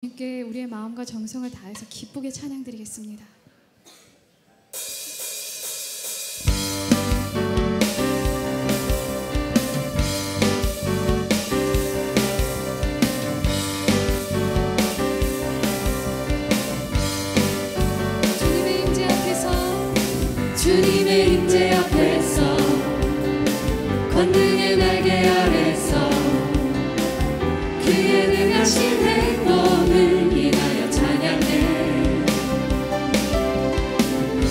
주님께 우리의 마음과 정성을 다해서 기쁘게 찬양드리겠습니다. 주님의 임재 앞에서 권능의 날개 아래서 그의 능하신 행동을 인하여 찬양해.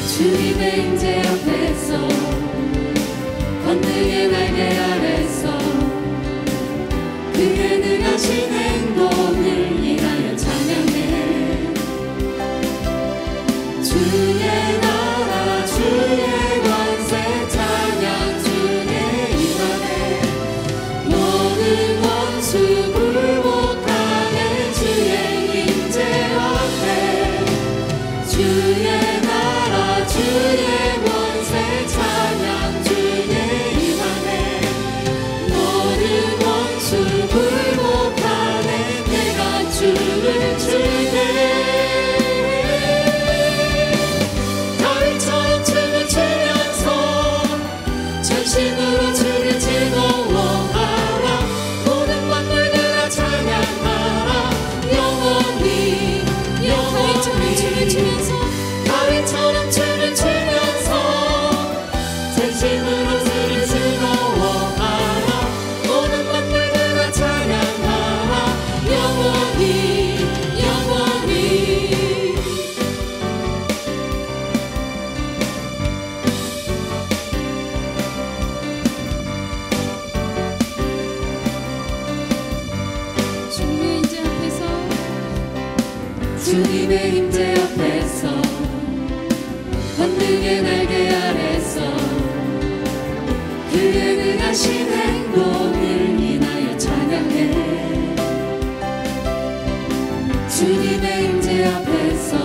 주님의 임재 앞에서 권능의 날개 아래서 그의 능하신 행동을 인하여 찬양해. 주의 나라 주의 권세 찬양 주의 임하네. 모든 원수 굴복하네. 주의 임재 앞에 주의 나라 주의 권세 찬양 주의 임하네. 모든 원수 굴복하네. 내가 주를 주네. 전심으로 주를 즐거워하라. 모든 만물들아 찬양하라. 영원히 영원히 주를 주면서 다윗처럼 주를 주면서 전심으로 주를 즐거워하라. 모든 만물들아 찬양하라. 영원히 영원히. 주님의 임재 앞에서 권능의 날개 아래서 그의 능하신 행동을 인하여 찬양해. 주님의 임재 앞에서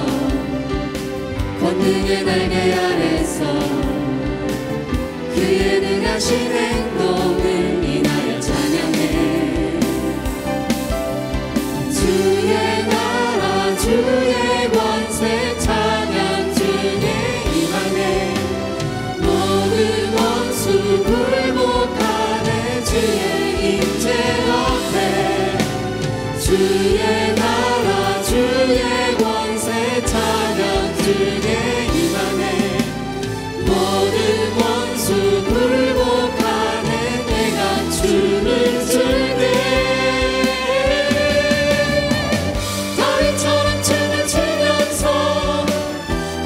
권능의 날개 아래서 그의 능하신 행동을 인하여 찬양해. 주의 나라 주의 권세 찬양 주의 임하네. 모든 원수 굴복하네. 주의 임재 앞에 주의 나라 주의 권세 찬양 주의 임하네. 모든 원수 굴복하네. 내가 주를 주네.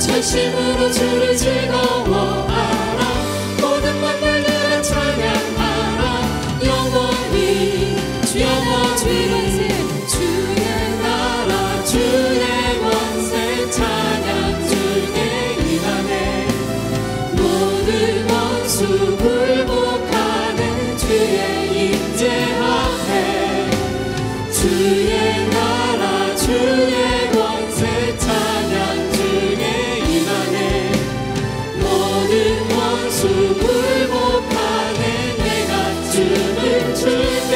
전심으로 주를 즐거워하라. 모든 만물들아 찬양하라. 영원히 영원히 주의 나라 주의 권세 찬양 주의 임하네. 모든 원수 굴복하는 주의 임재 앞에 주의 나라 주의 권세 찬양 주의 임하네. 모든 원수 굴복하네. 내가 주를 주네.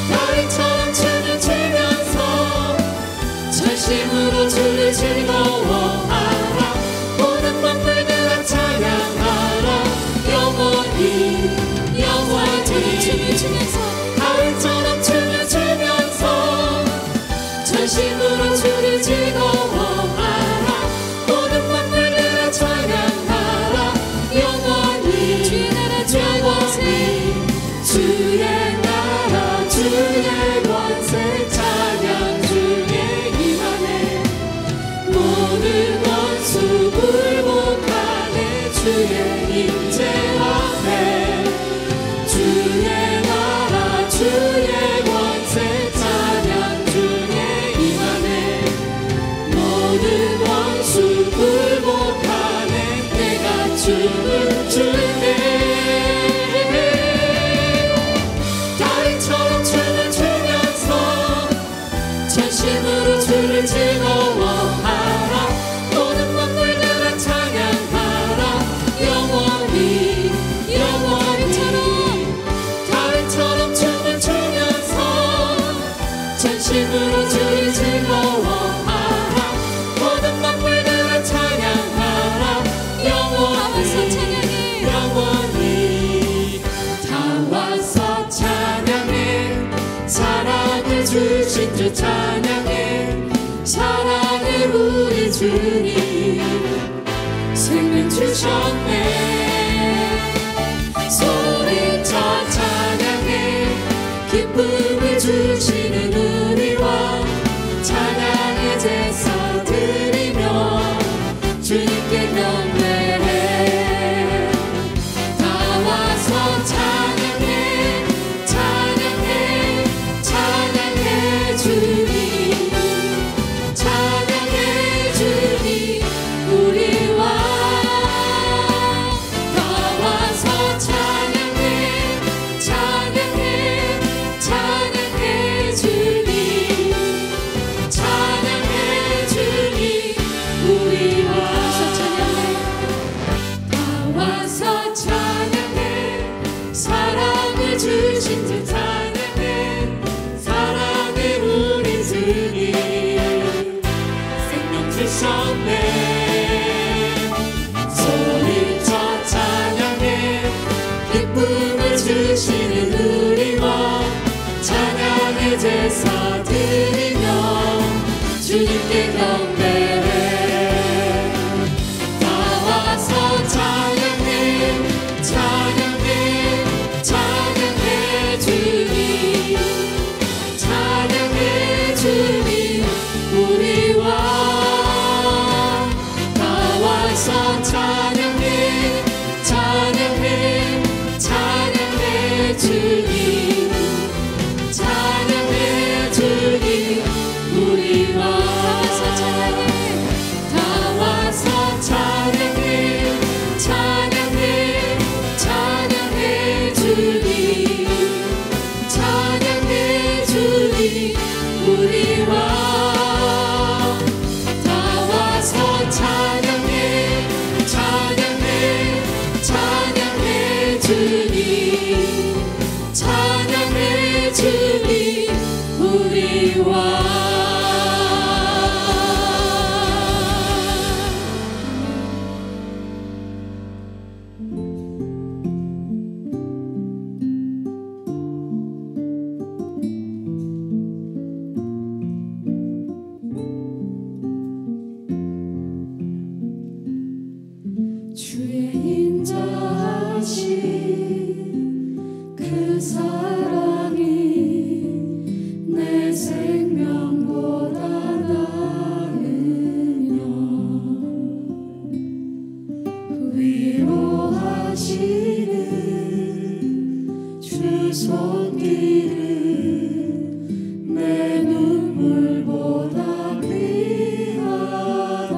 다윗처럼 주를 주면서 전심으로 주를 즐거워하라. 모든 만물들아 찬양하라. 영원히 영원히 주를 주면서 다윗처럼 주를 주면서 전심으로 주를 즐거워하라. 모든 만물들아 찬양하라. 영원히 주의 나라 주의 권세 주의 나라 주의 권세 찬양 주의 임하네. 모든 원수 굴복하네. 주의 임재 앞에 주의 나라 주의 권세 찬양 주의 임하네. 모든 원수 굴복하네. 내가 주를 주네. 다윗처럼 주를 전심으로 주를 즐거워하라. 모든 만물들아 찬양하라. 영원히 다 와서 찬양해. 사랑을 주신 주 찬양해. 사랑해 우리 주님 생명 주셨네. 소리쳐 찬양해. 기쁨을 주시는 우리 왕 찬양의 제사 드리며 주님께 경배해. 다 와서 찬양해. 찬양해. 찬양해 주님. 찬양해 주님 우리 왕. 다 와서 찬양해. 찬양해. 찬양해 주님. 찬양해 주님 우리 왕. 다 와서 찬양해. 사랑을 주신 주 찬양해. 사랑해 우리 주님 생명 주셨네. 소리쳐 찬양해. 기쁨을 주시는 우리 왕 찬양의 제사 드리며 주님께 경배해. 다 와서 찬양해. 찬양해. 찬양해 주님. 찬양해 주님 우리 왕. 다 와서 찬양해. 찬양해. 찬양해 주님. 찬양해 주님 우리 왕. 다 와서 찬양해. 찬양해. 찬양해 주님. 찬양해 주님 우리 왕. 다 와서 찬양해. 찬양해. 찬양해 주님. 찬양해 주님 우리 왕. 주의 인자하신 그 사랑이 내 생명보다 나으며 위로하시는 주 손길은 내 눈물보다 귀하다.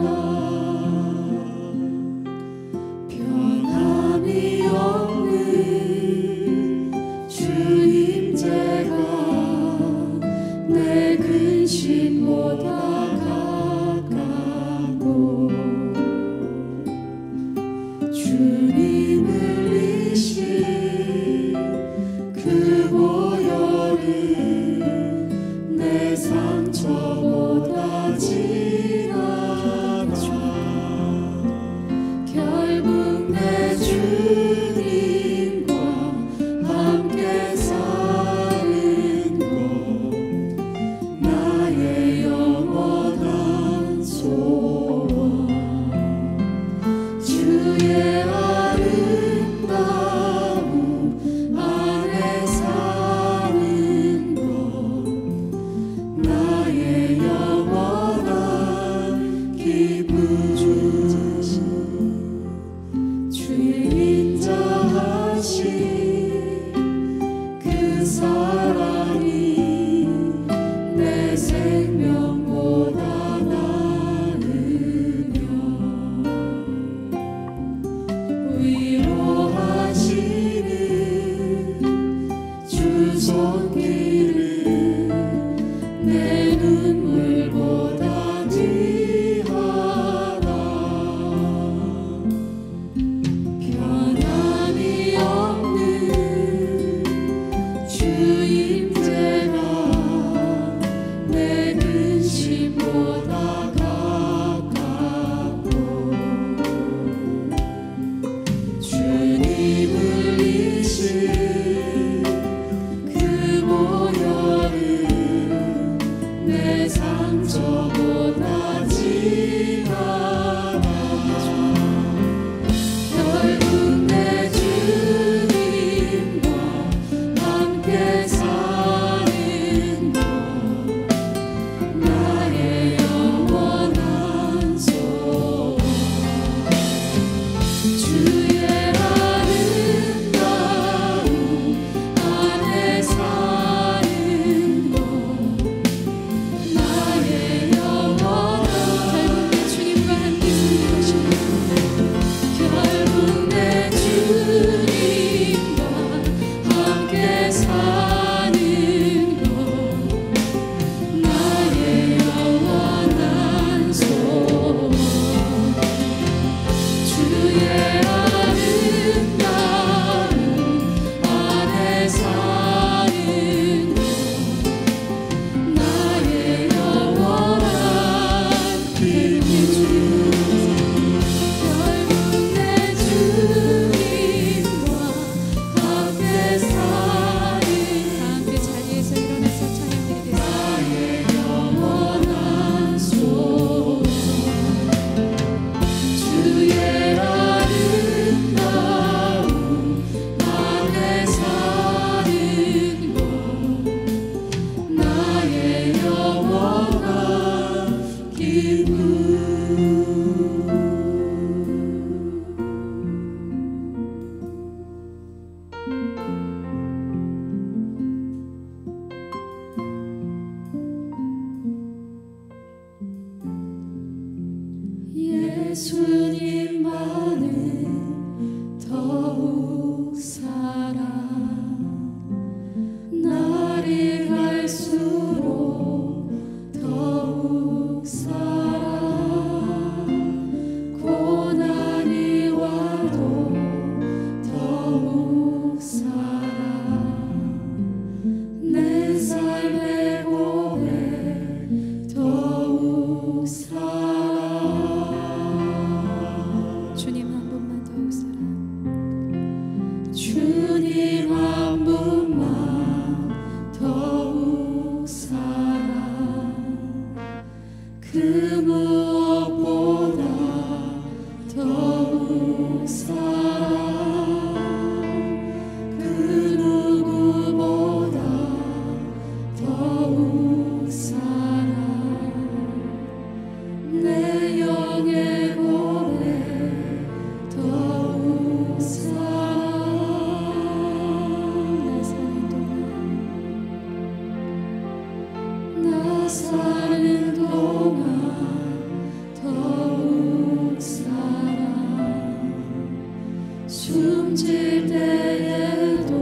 변함이 없는 주 임재가 내 예수님만은 더욱 살아 날이 갈수록 더욱 살아 고난이 와도 더욱 살아 내 삶의 고백 더욱 살아 주님 한 분만 더욱 살아 주님 한 분만 더욱 살아 그 무엇보다 더욱 살아 그 누구보다 더욱 살아 내 영의 고백 더욱 살아 나 사는 동안 더욱 살아 숨질 때에도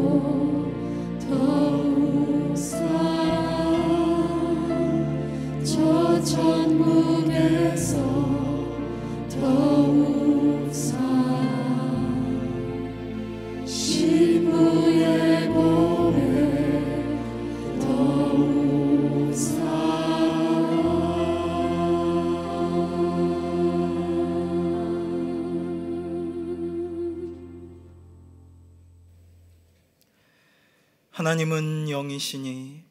더욱 살아 저 천국에서 더욱 살아 신부의 고백 더욱 하나님은 영이시니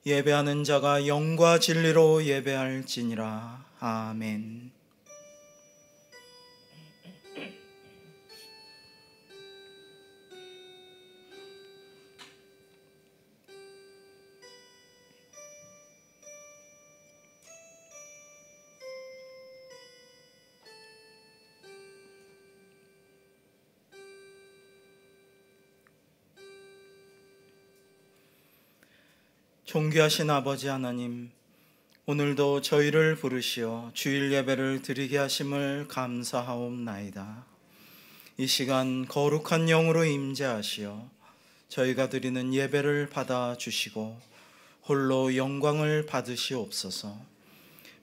예배하는 자가 영과 진리로 예배할지니라. 아멘. 존귀하신 아버지 하나님, 오늘도 저희를 부르시어 주일 예배를 드리게 하심을 감사하옵나이다. 이 시간 거룩한 영으로 임재하시어 저희가 드리는 예배를 받아주시고 홀로 영광을 받으시옵소서.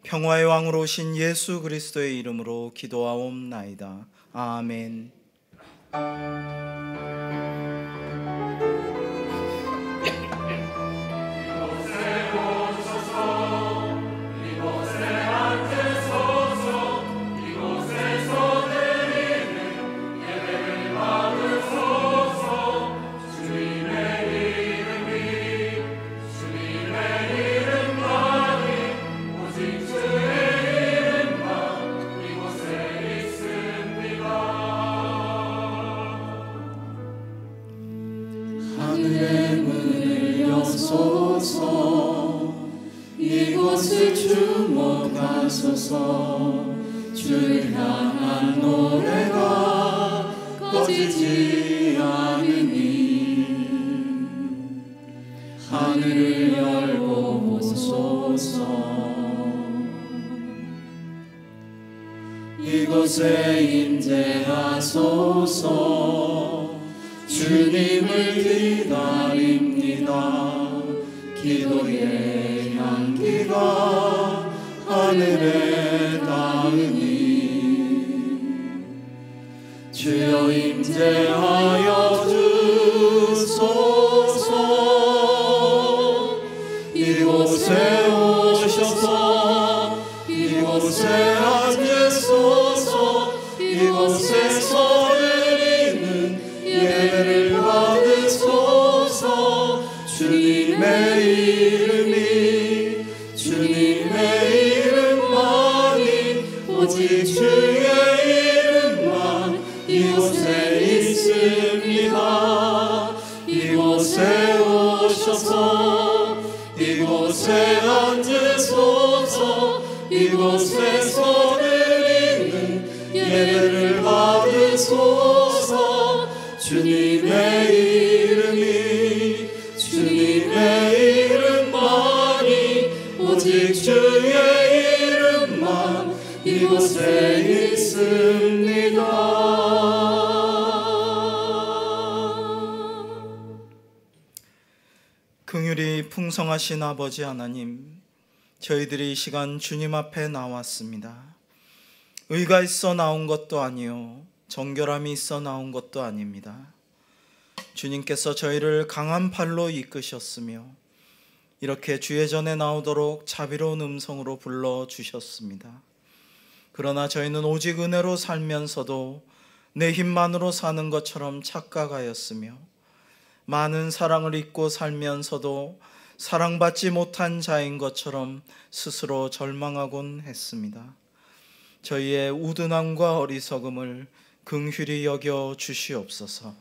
평화의 왕으로 오신 예수 그리스도의 이름으로 기도하옵나이다. 아멘. 하늘의 문을 여소서 이곳을 주목하소서 주를 향한 노래가 꺼지지 않으니 하늘을 열고 보소서 이곳에 임재하소서 주님을 기다립니다. 기도의 향기가 하늘에 닿으니 주여 임재하여 주소서 이곳에 오셔서 이곳에 앉으소서 이곳에서 예배를 받으소서 주님의 이름만이 오직 주의 이름만 이곳에 있습니다. 이곳에 오셔서 이곳에 앉으소서 이곳에서 드리는 예배를 받으소서 주님의 이름만이 오직 주의 이름만 이곳에 있습니다. 긍휼이 풍성하신 아버지 하나님, 저희들이 이 시간 주님 앞에 나왔습니다. 의가 있어 나온 것도 아니요 정결함이 있어 나온 것도 아닙니다. 주님께서 저희를 강한 팔로 이끄셨으며 이렇게 주의 전에 나오도록 자비로운 음성으로 불러주셨습니다. 그러나 저희는 오직 은혜로 살면서도 내 힘만으로 사는 것처럼 착각하였으며 많은 사랑을 잊고 살면서도 사랑받지 못한 자인 것처럼 스스로 절망하곤 했습니다. 저희의 우둔함과 어리석음을 긍휼히 여겨 주시옵소서.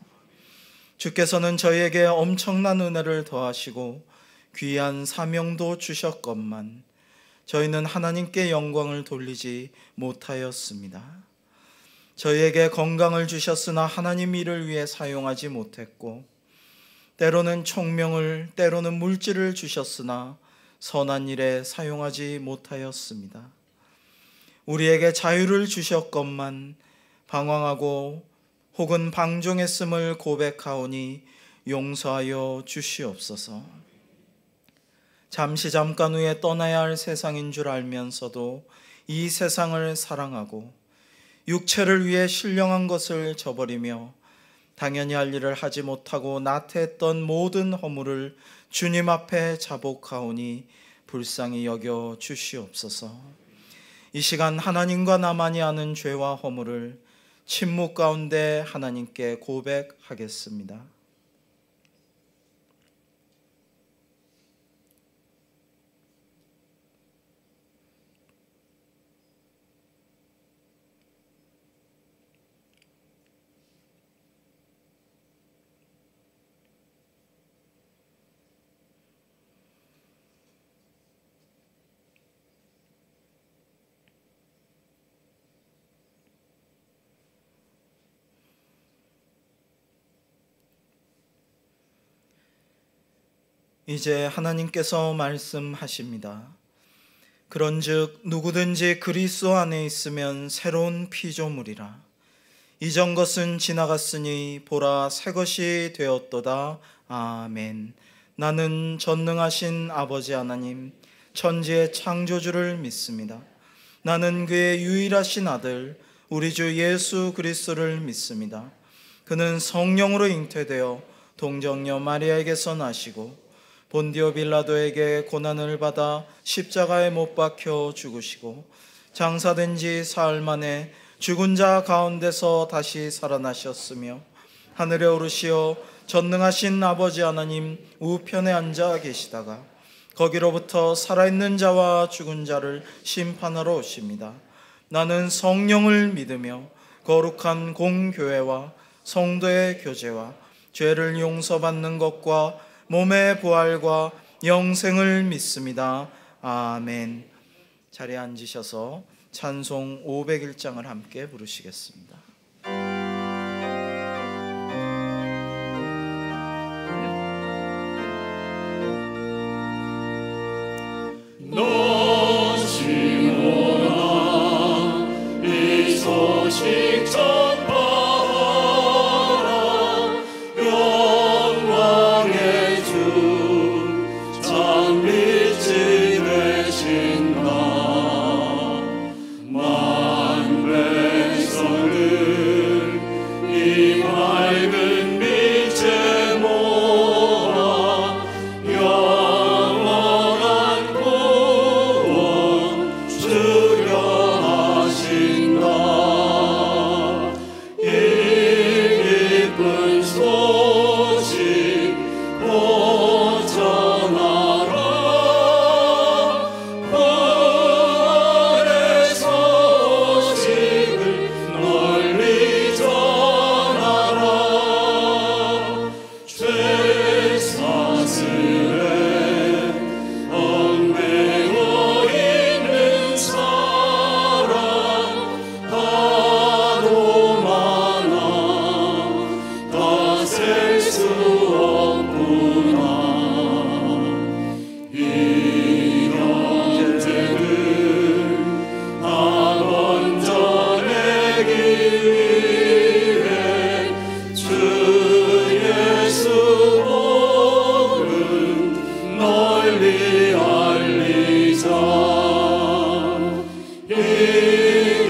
주께서는 저희에게 엄청난 은혜를 더하시고 귀한 사명도 주셨건만 저희는 하나님께 영광을 돌리지 못하였습니다. 저희에게 건강을 주셨으나 하나님 일을 위해 사용하지 못했고, 때로는 총명을, 때로는 물질을 주셨으나 선한 일에 사용하지 못하였습니다. 우리에게 자유를 주셨건만 방황하고 혹은 방종했음을 고백하오니 용서하여 주시옵소서. 잠깐 후에 떠나야 할 세상인 줄 알면서도 이 세상을 사랑하고 육체를 위해 신령한 것을 저버리며 당연히 할 일을 하지 못하고 나태했던 모든 허물을 주님 앞에 자복하오니 불쌍히 여겨 주시옵소서. 이 시간 하나님과 나만이 아는 죄와 허물을 침묵 가운데 하나님께 고백하겠습니다. 이제 하나님께서 말씀하십니다. 그런즉 누구든지 그리스도 안에 있으면 새로운 피조물이라. 이전 것은 지나갔으니 보라 새 것이 되었도다. 아멘. 나는 전능하신 아버지 하나님, 천지의 창조주를 믿습니다. 나는 그의 유일하신 아들 우리 주 예수 그리스도를 믿습니다. 그는 성령으로 잉태되어 동정녀 마리아에게서 나시고 본디오 빌라도에게 고난을 받아 십자가에 못 박혀 죽으시고 장사된 지 사흘 만에 죽은 자 가운데서 다시 살아나셨으며 하늘에 오르시어 전능하신 아버지 하나님 우편에 앉아 계시다가 거기로부터 살아있는 자와 죽은 자를 심판하러 오십니다. 나는 성령을 믿으며 거룩한 공교회와 성도의 교제와 죄를 용서받는 것과 몸의 부활과 영생을 믿습니다. 아멘. 자리에 앉으셔서 찬송 501장을 함께 부르시겠습니다. 너시모나 이 소식 전하라. 영광의 주 장미지 되신다. 만 백성을 널리 알리자. 이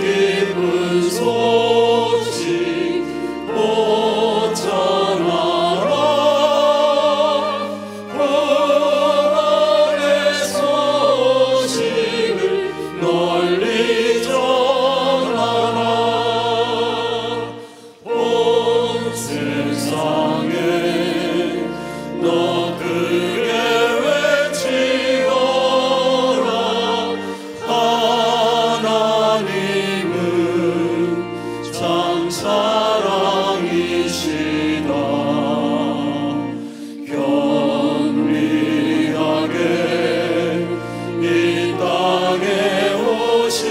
기쁜 소식 곧 전하라. 구원의 소식을 널리 전하라. 온 세상에 너 크게 외치어라. 하나님은 참 사랑이시다. 겸비하게 이 땅에 오신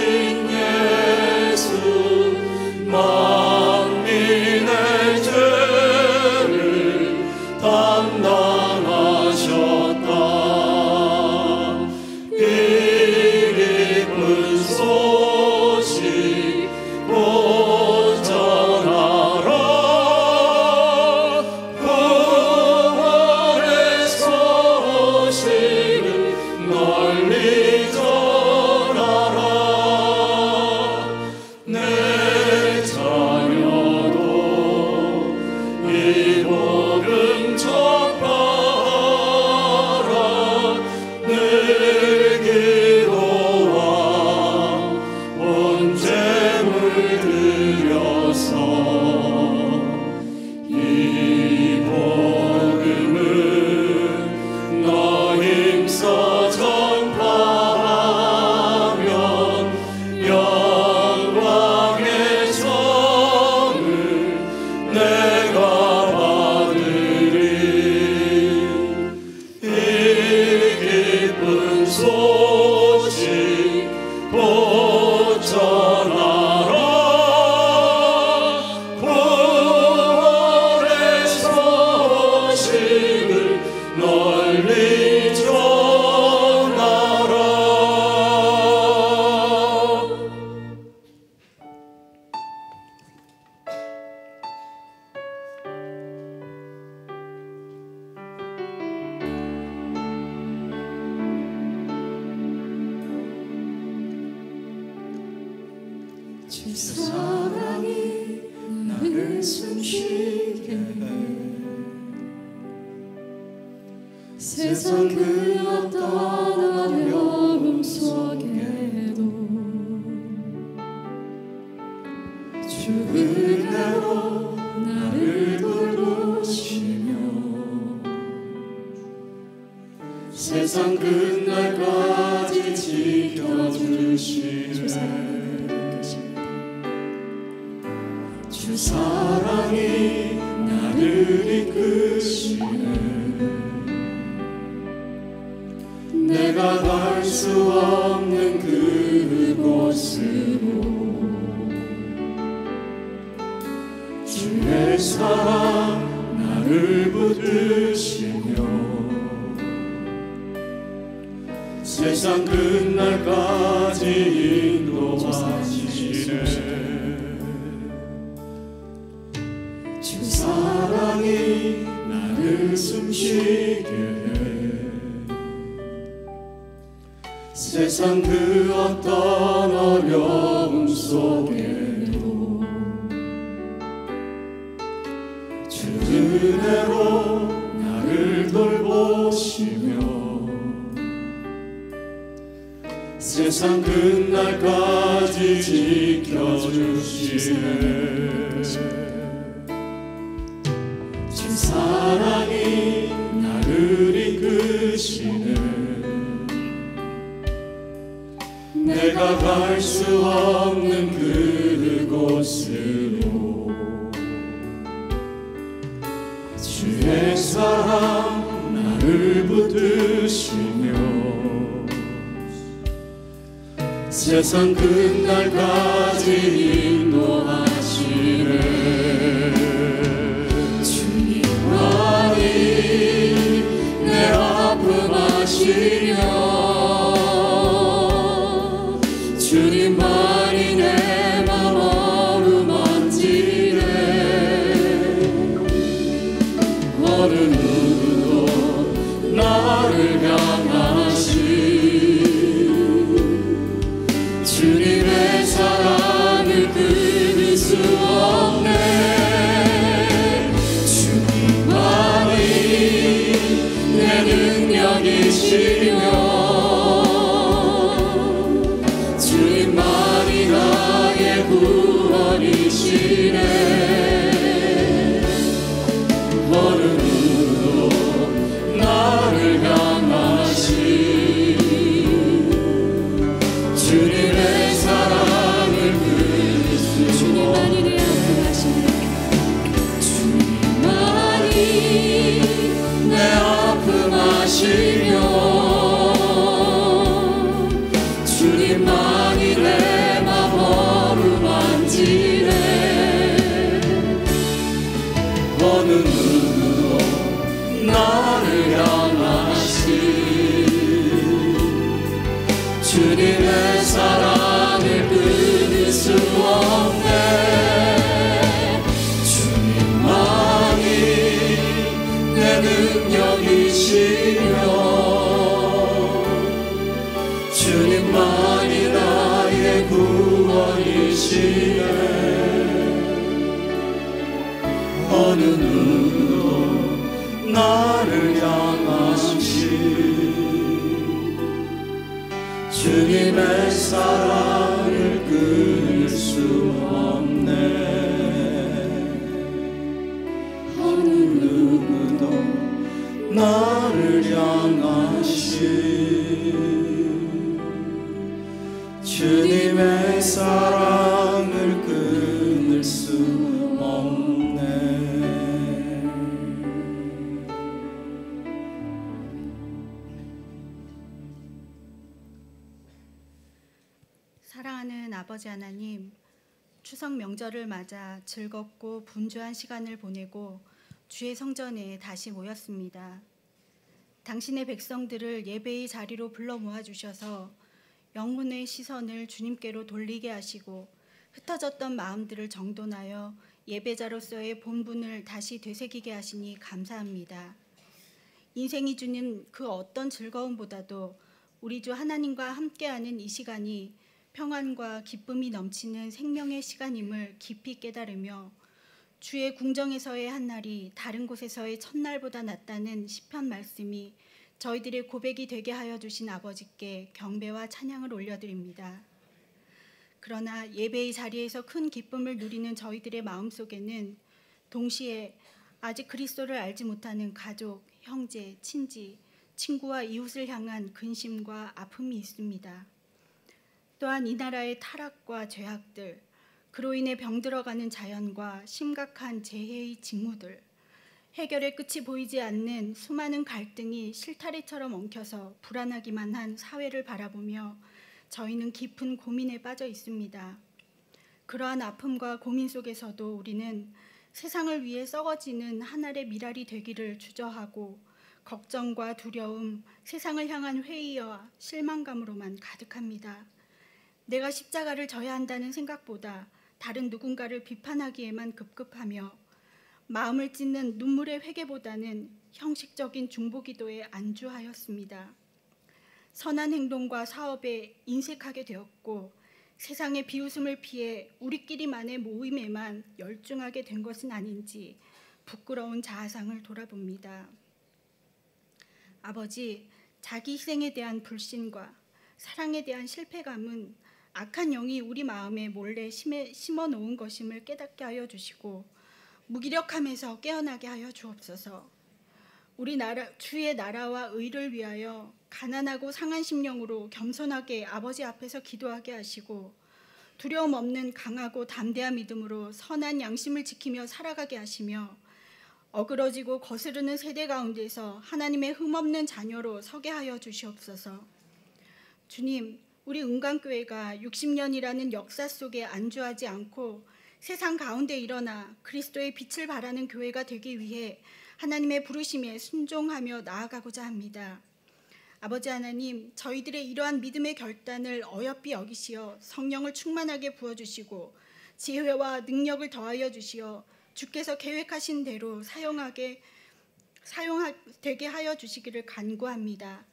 예수, 만민의 죄를 담당하셨다. 이 기쁜 소식 곧 전하라. 구원의 소식을 널리 전하라. 내 자녀도 이 복음 전파하라. 늘 기도와 온 재물 드려서 이 복음을 너 힘써 전파하면 영광의 성을 내가 받으리. 이 기쁜 소식 곧 전하라. 구원의 소식을 널리 전하라. 주 사랑이 나를 숨쉬게 해. 세상 그 어떤 어려움 속에도 주 은혜로 나를 돌보시며 세상 끝날까지 지켜주시네. 주 사랑이 나를 이끄시네. 내가 갈 수 없는 그곳으로 주의 사랑 나를 붙드시며 세상 끝날까지 인도하시네. 주 사랑이 나를 숨쉬게 해. 세상 그 어떤 어려움 속에도 주 은혜로 나를 돌보시며 세상 끝날까지 지켜주시네. 주 사랑이 나를 이끄시네. 내가 갈 수 없는 그곳으로 주의 사랑 나를 붙드시며 세상 끝날까지 인도하시네. 주님만이 내 아픔 아시며 주님만이 내 맘 어루만지네. 어느 누구도 나를 향한 주님의 사랑을 끊을 수 없네. 주님만이 내 능력이시며 주님만이 나의 구원이시네. 어느 누구도 나를 향하시 주님의 사랑을 끊을 수 없네. 어느 누구도 나를 향하시 주님의 사랑을 끊을 수 없네. 사랑하는 아버지 하나님, 추석 명절을 맞아 즐겁고 분주한 시간을 보내고 주의 성전에 다시 모였습니다. 당신의 백성들을 예배의 자리로 불러 모아주셔서 영혼의 시선을 주님께로 돌리게 하시고 흩어졌던 마음들을 정돈하여 예배자로서의 본분을 다시 되새기게 하시니 감사합니다. 인생이 주는 그 어떤 즐거움보다도 우리 주 하나님과 함께하는 이 시간이 평안과 기쁨이 넘치는 생명의 시간임을 깊이 깨달으며 주의 궁정에서의 한날이 다른 곳에서의 첫날보다 낫다는 시편 말씀이 저희들의 고백이 되게 하여 주신 아버지께 경배와 찬양을 올려드립니다. 그러나 예배의 자리에서 큰 기쁨을 누리는 저희들의 마음속에는 동시에 아직 그리스도를 알지 못하는 가족, 형제, 친지, 친구와 이웃을 향한 근심과 아픔이 있습니다. 또한 이 나라의 타락과 죄악들, 그로 인해 병들어가는 자연과 심각한 재해의 징후들, 해결의 끝이 보이지 않는 수많은 갈등이 실타래처럼 엉켜서 불안하기만 한 사회를 바라보며 저희는 깊은 고민에 빠져 있습니다. 그러한 아픔과 고민 속에서도 우리는 세상을 위해 썩어지는 한 알의 밀알이 되기를 주저하고 걱정과 두려움, 세상을 향한 회의와 실망감으로만 가득합니다. 내가 십자가를 져야 한다는 생각보다 다른 누군가를 비판하기에만 급급하며 마음을 찢는 눈물의 회개보다는 형식적인 중보기도에 안주하였습니다. 선한 행동과 사업에 인색하게 되었고 세상의 비웃음을 피해 우리끼리만의 모임에만 열중하게 된 것은 아닌지 부끄러운 자아상을 돌아봅니다. 아버지, 자기 희생에 대한 불신과 사랑에 대한 실패감은 악한 영이 우리 마음에 몰래 심어 놓은 것임을 깨닫게 하여 주시고 무기력함에서 깨어나게 하여 주옵소서. 우리 주의 나라와 의를 위하여 가난하고 상한 심령으로 겸손하게 아버지 앞에서 기도하게 하시고 두려움 없는 강하고 담대한 믿음으로 선한 양심을 지키며 살아가게 하시며 어그러지고 거스르는 세대 가운데서 하나님의 흠없는 자녀로 서게 하여 주시옵소서. 주님, 우리 은광교회가 60년이라는 역사 속에 안주하지 않고 세상 가운데 일어나 그리스도의 빛을 발하는 교회가 되기 위해 하나님의 부르심에 순종하며 나아가고자 합니다. 아버지 하나님, 저희들의 이러한 믿음의 결단을 어여삐 여기시어 성령을 충만하게 부어주시고 지혜와 능력을 더하여 주시어 주께서 계획하신 대로 사용되게 하여 주시기를 간구합니다.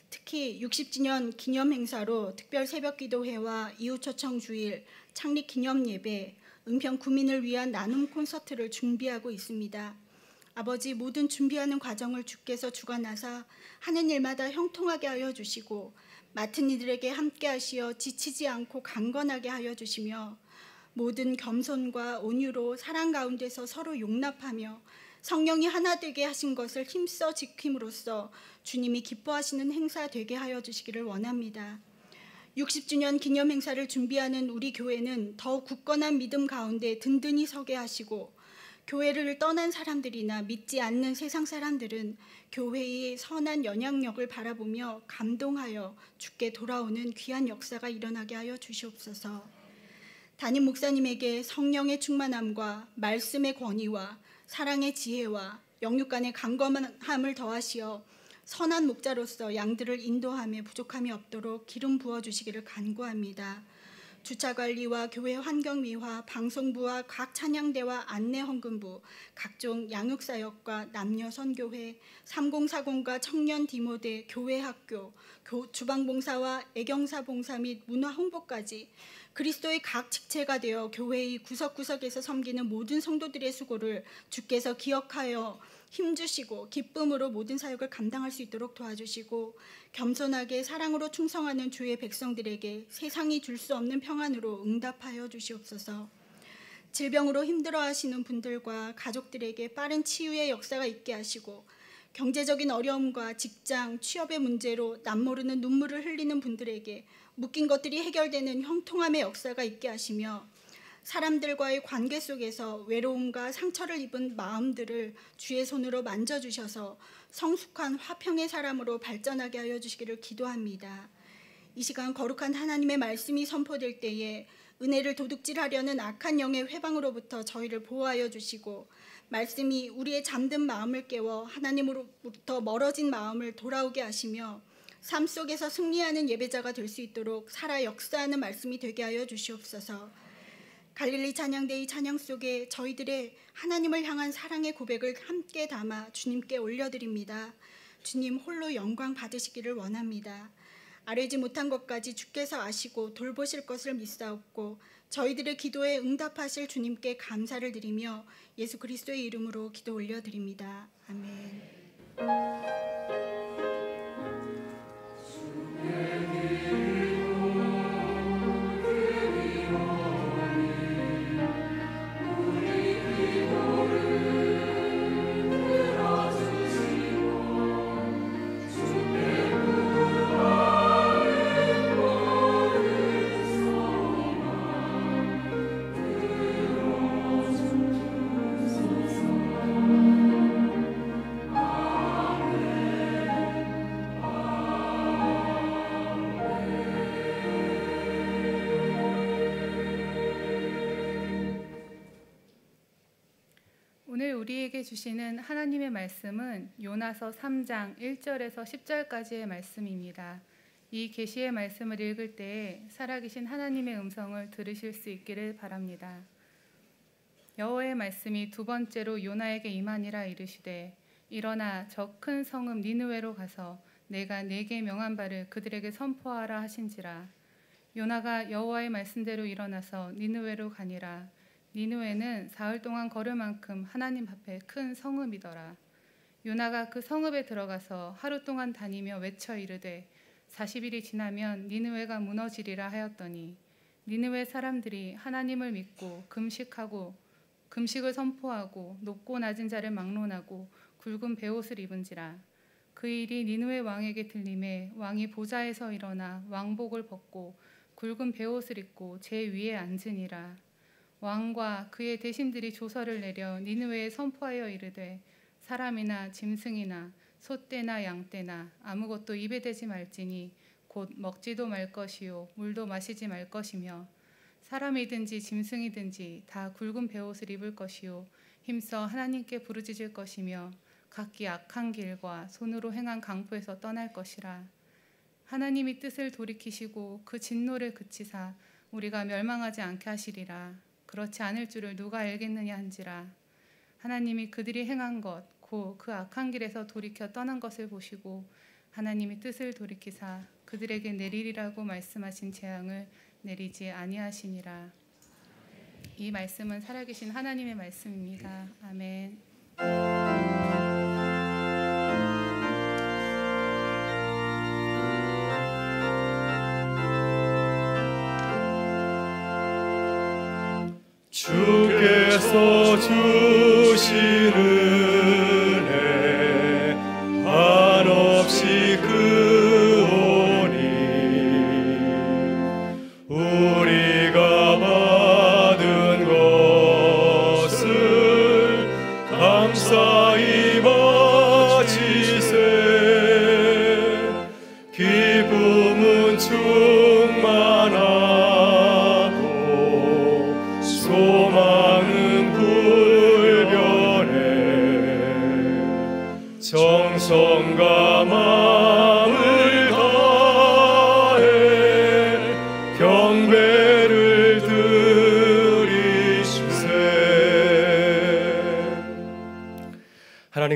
특히 60주년 기념 행사로 특별 새벽 기도회와 이웃초청 주일, 창립 기념 예배, 은평 구민을 위한 나눔 콘서트를 준비하고 있습니다. 아버지, 모든 준비하는 과정을 주께서 주관하사 하는 일마다 형통하게 하여 주시고 맡은 이들에게 함께 하시어 지치지 않고 강건하게 하여 주시며 모든 겸손과 온유로 사랑 가운데서 서로 용납하며 성령이 하나 되게 하신 것을 힘써 지킴으로써 주님이 기뻐하시는 행사 되게 하여 주시기를 원합니다. 60주년 기념 행사를 준비하는 우리 교회는 더욱 굳건한 믿음 가운데 든든히 서게 하시고 교회를 떠난 사람들이나 믿지 않는 세상 사람들은 교회의 선한 영향력을 바라보며 감동하여 주께 돌아오는 귀한 역사가 일어나게 하여 주시옵소서. 담임 목사님에게 성령의 충만함과 말씀의 권위와 사랑의 지혜와 영육간의 강건함을 더하시어 선한 목자로서 양들을 인도함에 부족함이 없도록 기름 부어주시기를 간구합니다. 주차관리와 교회 환경미화, 방송부와 각 찬양대와 안내헌금부, 각종 양육사역과 남녀선교회, 3040과 청년 디모데, 교회학교, 주방봉사와 애경사봉사 및 문화홍보까지 그리스도의 각 직체가 되어 교회의 구석구석에서 섬기는 모든 성도들의 수고를 주께서 기억하여 힘주시고 기쁨으로 모든 사역을 감당할 수 있도록 도와주시고 겸손하게 사랑으로 충성하는 주의 백성들에게 세상이 줄 수 없는 평안으로 응답하여 주시옵소서. 질병으로 힘들어하시는 분들과 가족들에게 빠른 치유의 역사가 있게 하시고 경제적인 어려움과 직장, 취업의 문제로 남모르는 눈물을 흘리는 분들에게 묶인 것들이 해결되는 형통함의 역사가 있게 하시며 사람들과의 관계 속에서 외로움과 상처를 입은 마음들을 주의 손으로 만져주셔서 성숙한 화평의 사람으로 발전하게 하여 주시기를 기도합니다. 이 시간 거룩한 하나님의 말씀이 선포될 때에 은혜를 도둑질하려는 악한 영의 회방으로부터 저희를 보호하여 주시고 말씀이 우리의 잠든 마음을 깨워 하나님으로부터 멀어진 마음을 돌아오게 하시며 삶 속에서 승리하는 예배자가 될 수 있도록 살아 역사하는 말씀이 되게 하여 주시옵소서. 갈릴리 찬양대의 찬양 속에 저희들의 하나님을 향한 사랑의 고백을 함께 담아 주님께 올려드립니다. 주님 홀로 영광 받으시기를 원합니다. 아뢰지 못한 것까지 주께서 아시고 돌보실 것을 믿사옵고 저희들의 기도에 응답하실 주님께 감사를 드리며 예수 그리스도의 이름으로 기도 올려드립니다. 아멘. 오늘 우리에게 주시는 하나님의 말씀은 요나서 3장 1절에서 10절까지의 말씀입니다. 이 계시의 말씀을 읽을 때에 살아계신 하나님의 음성을 들으실 수 있기를 바랍니다. 여호와의 말씀이 두 번째로 요나에게 임하니라 이르시되 일어나 저 큰 성읍 니느웨로 가서 내가 네게 명한 바를 그들에게 선포하라 하신지라. 요나가 여호와의 말씀대로 일어나서 니느웨로 가니라. 니느웨는 사흘 동안 걸을 만큼 하나님 앞에 큰 성읍이더라. 요나가 그 성읍에 들어가서 하루 동안 다니며 외쳐 이르되 40일이 지나면 니느웨가 무너지리라 하였더니 니느웨 사람들이 하나님을 믿고 금식을 선포하고 높고 낮은 자를 막론하고 굵은 베옷을 입은지라. 그 일이 니느웨 왕에게 들림에 왕이 보좌에서 일어나 왕복을 벗고 굵은 베옷을 입고 제 위에 앉으니라. 왕과 그의 대신들이 조서를 내려 니느웨에 선포하여 이르되 사람이나 짐승이나 소떼나 양떼나 아무것도 입에 대지 말지니 곧 먹지도 말 것이요 물도 마시지 말 것이며 사람이든지 짐승이든지 다 굵은 베옷을 입을 것이요 힘써 하나님께 부르짖을 것이며 각기 악한 길과 손으로 행한 강포에서 떠날 것이라. 하나님이 뜻을 돌이키시고 그 진노를 그치사 우리가 멸망하지 않게 하시리라. 그렇지 않을 줄을 누가 알겠느냐 한지라. 하나님이 그들이 행한 것 곧 그 악한 길에서 돌이켜 떠난 것을 보시고 하나님이 뜻을 돌이키사 그들에게 내리리라고 말씀하신 재앙을 내리지 아니하시니라. 이 말씀은 살아계신 하나님의 말씀입니다. 아멘. 주께서 주시는 은혜 한없이 크오니 우리가 받은 것을 감사히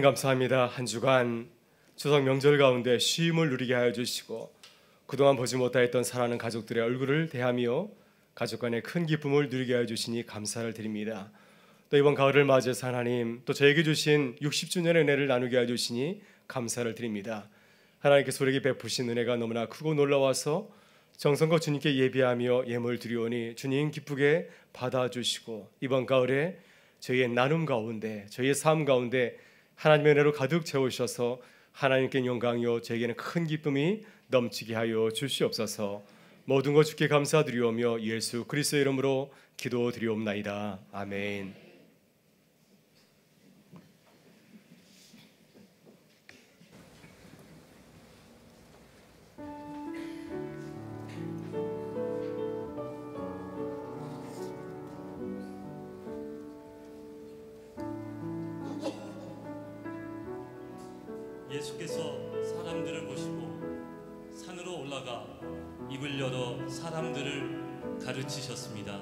감사합니다. 한 주간 추석 명절 가운데 쉼을 누리게 하여 주시고 그동안 보지 못하였던 사랑하는 가족들의 얼굴을 대하며 가족 간의 큰 기쁨을 누리게 하여 주시니 감사를 드립니다. 또 이번 가을을 맞이해서 하나님 또 저에게 주신 60주년의 은혜를 나누게 하여 주시니 감사를 드립니다. 하나님께서 우리에게 베푸신 은혜가 너무나 크고 놀라워서 정성껏 주님께 예배하며 예물 드리오니 주님 기쁘게 받아주시고 이번 가을에 저희의 나눔 가운데 저희의 삶 가운데 하나님의 은혜로 가득 채우셔서 하나님께 영광이요 저에게는 큰 기쁨이 넘치게 하여 주시옵소서. 모든 것 주께 감사드리오며 예수 그리스도의 이름으로 기도드리옵나이다. 아멘. 예수께서 사람들을 보시고 산으로 올라가 입을 열어 사람들을 가르치셨습니다.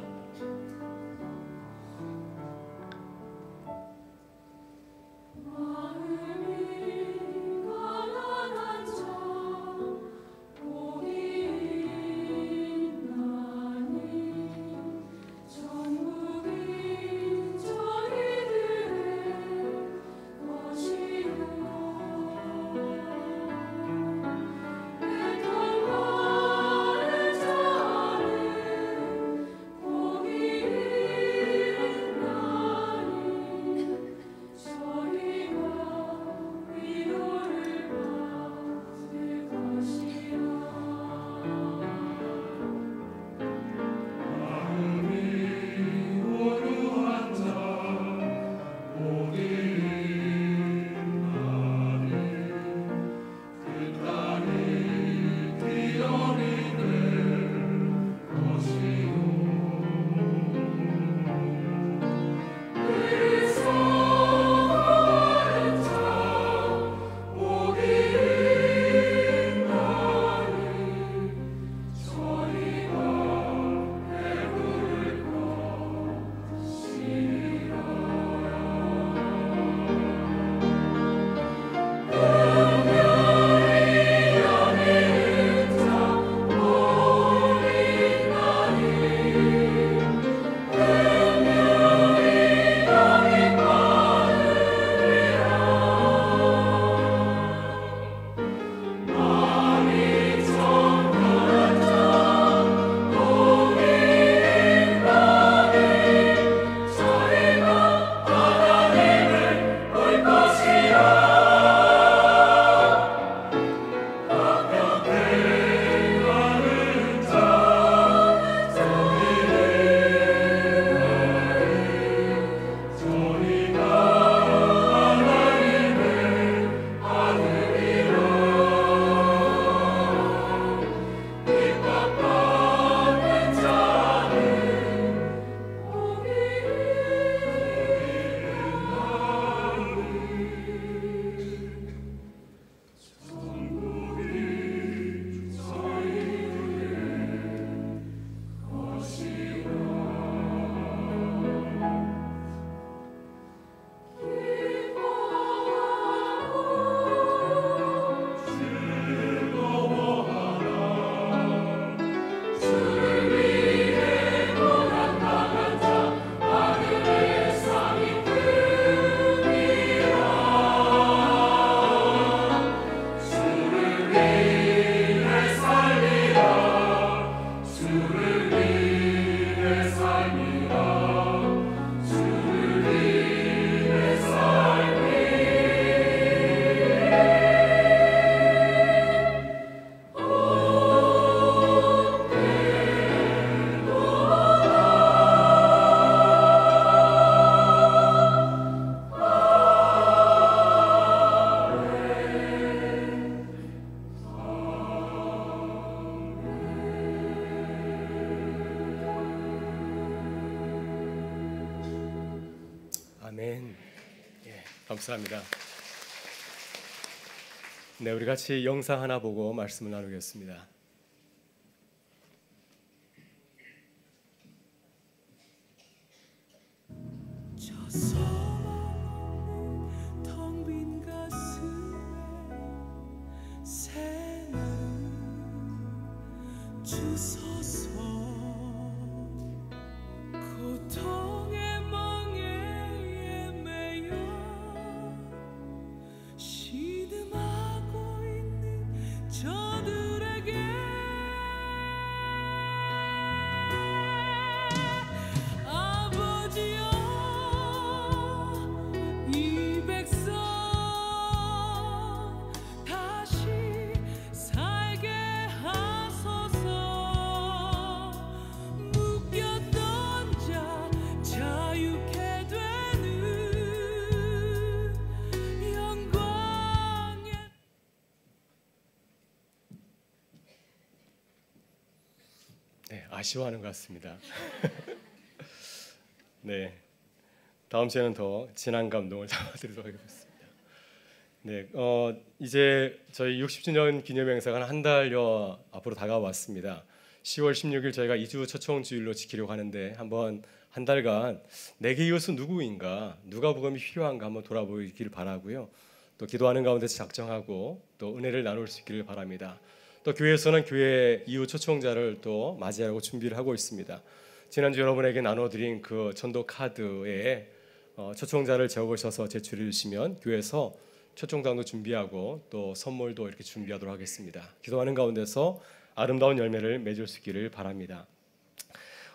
아멘. 감사합니다. 네, 우리 같이 영상 하나 보고 말씀을 나누겠습니다. 텅 빈 주소서. 고통의 멍에 매여 시름하고 있는 저들에게 아버지여, 이 백성 다시 살게 하소서. 묶였던 자 자유케 되는 영광의 네, 아쉬워하는 것 같습니다. 네, 다음 주에는 더 진한 감동을 담아드리도록 하겠습니다. 네, 이제 저희 60주년 기념 행사가 한 달여 앞으로 다가왔습니다. 10월 16일 저희가 2주 초청주일로 지키려고 하는데 한번 한 달간 내게 이것은 누구인가, 누가 복음이 필요한가 한번 돌아보길 바라고요. 또 기도하는 가운데서 작정하고 또 은혜를 나눌 수 있기를 바랍니다. 또 교회에서는 교회 이후 초청자를 또 맞이하고 준비를 하고 있습니다. 지난주 여러분에게 나눠드린 그 전도 카드에 초청자를 적으셔서 제출해 주시면 교회에서 초청장도 준비하고 또 선물도 이렇게 준비하도록 하겠습니다. 기도하는 가운데서 아름다운 열매를 맺을 수 있기를 바랍니다.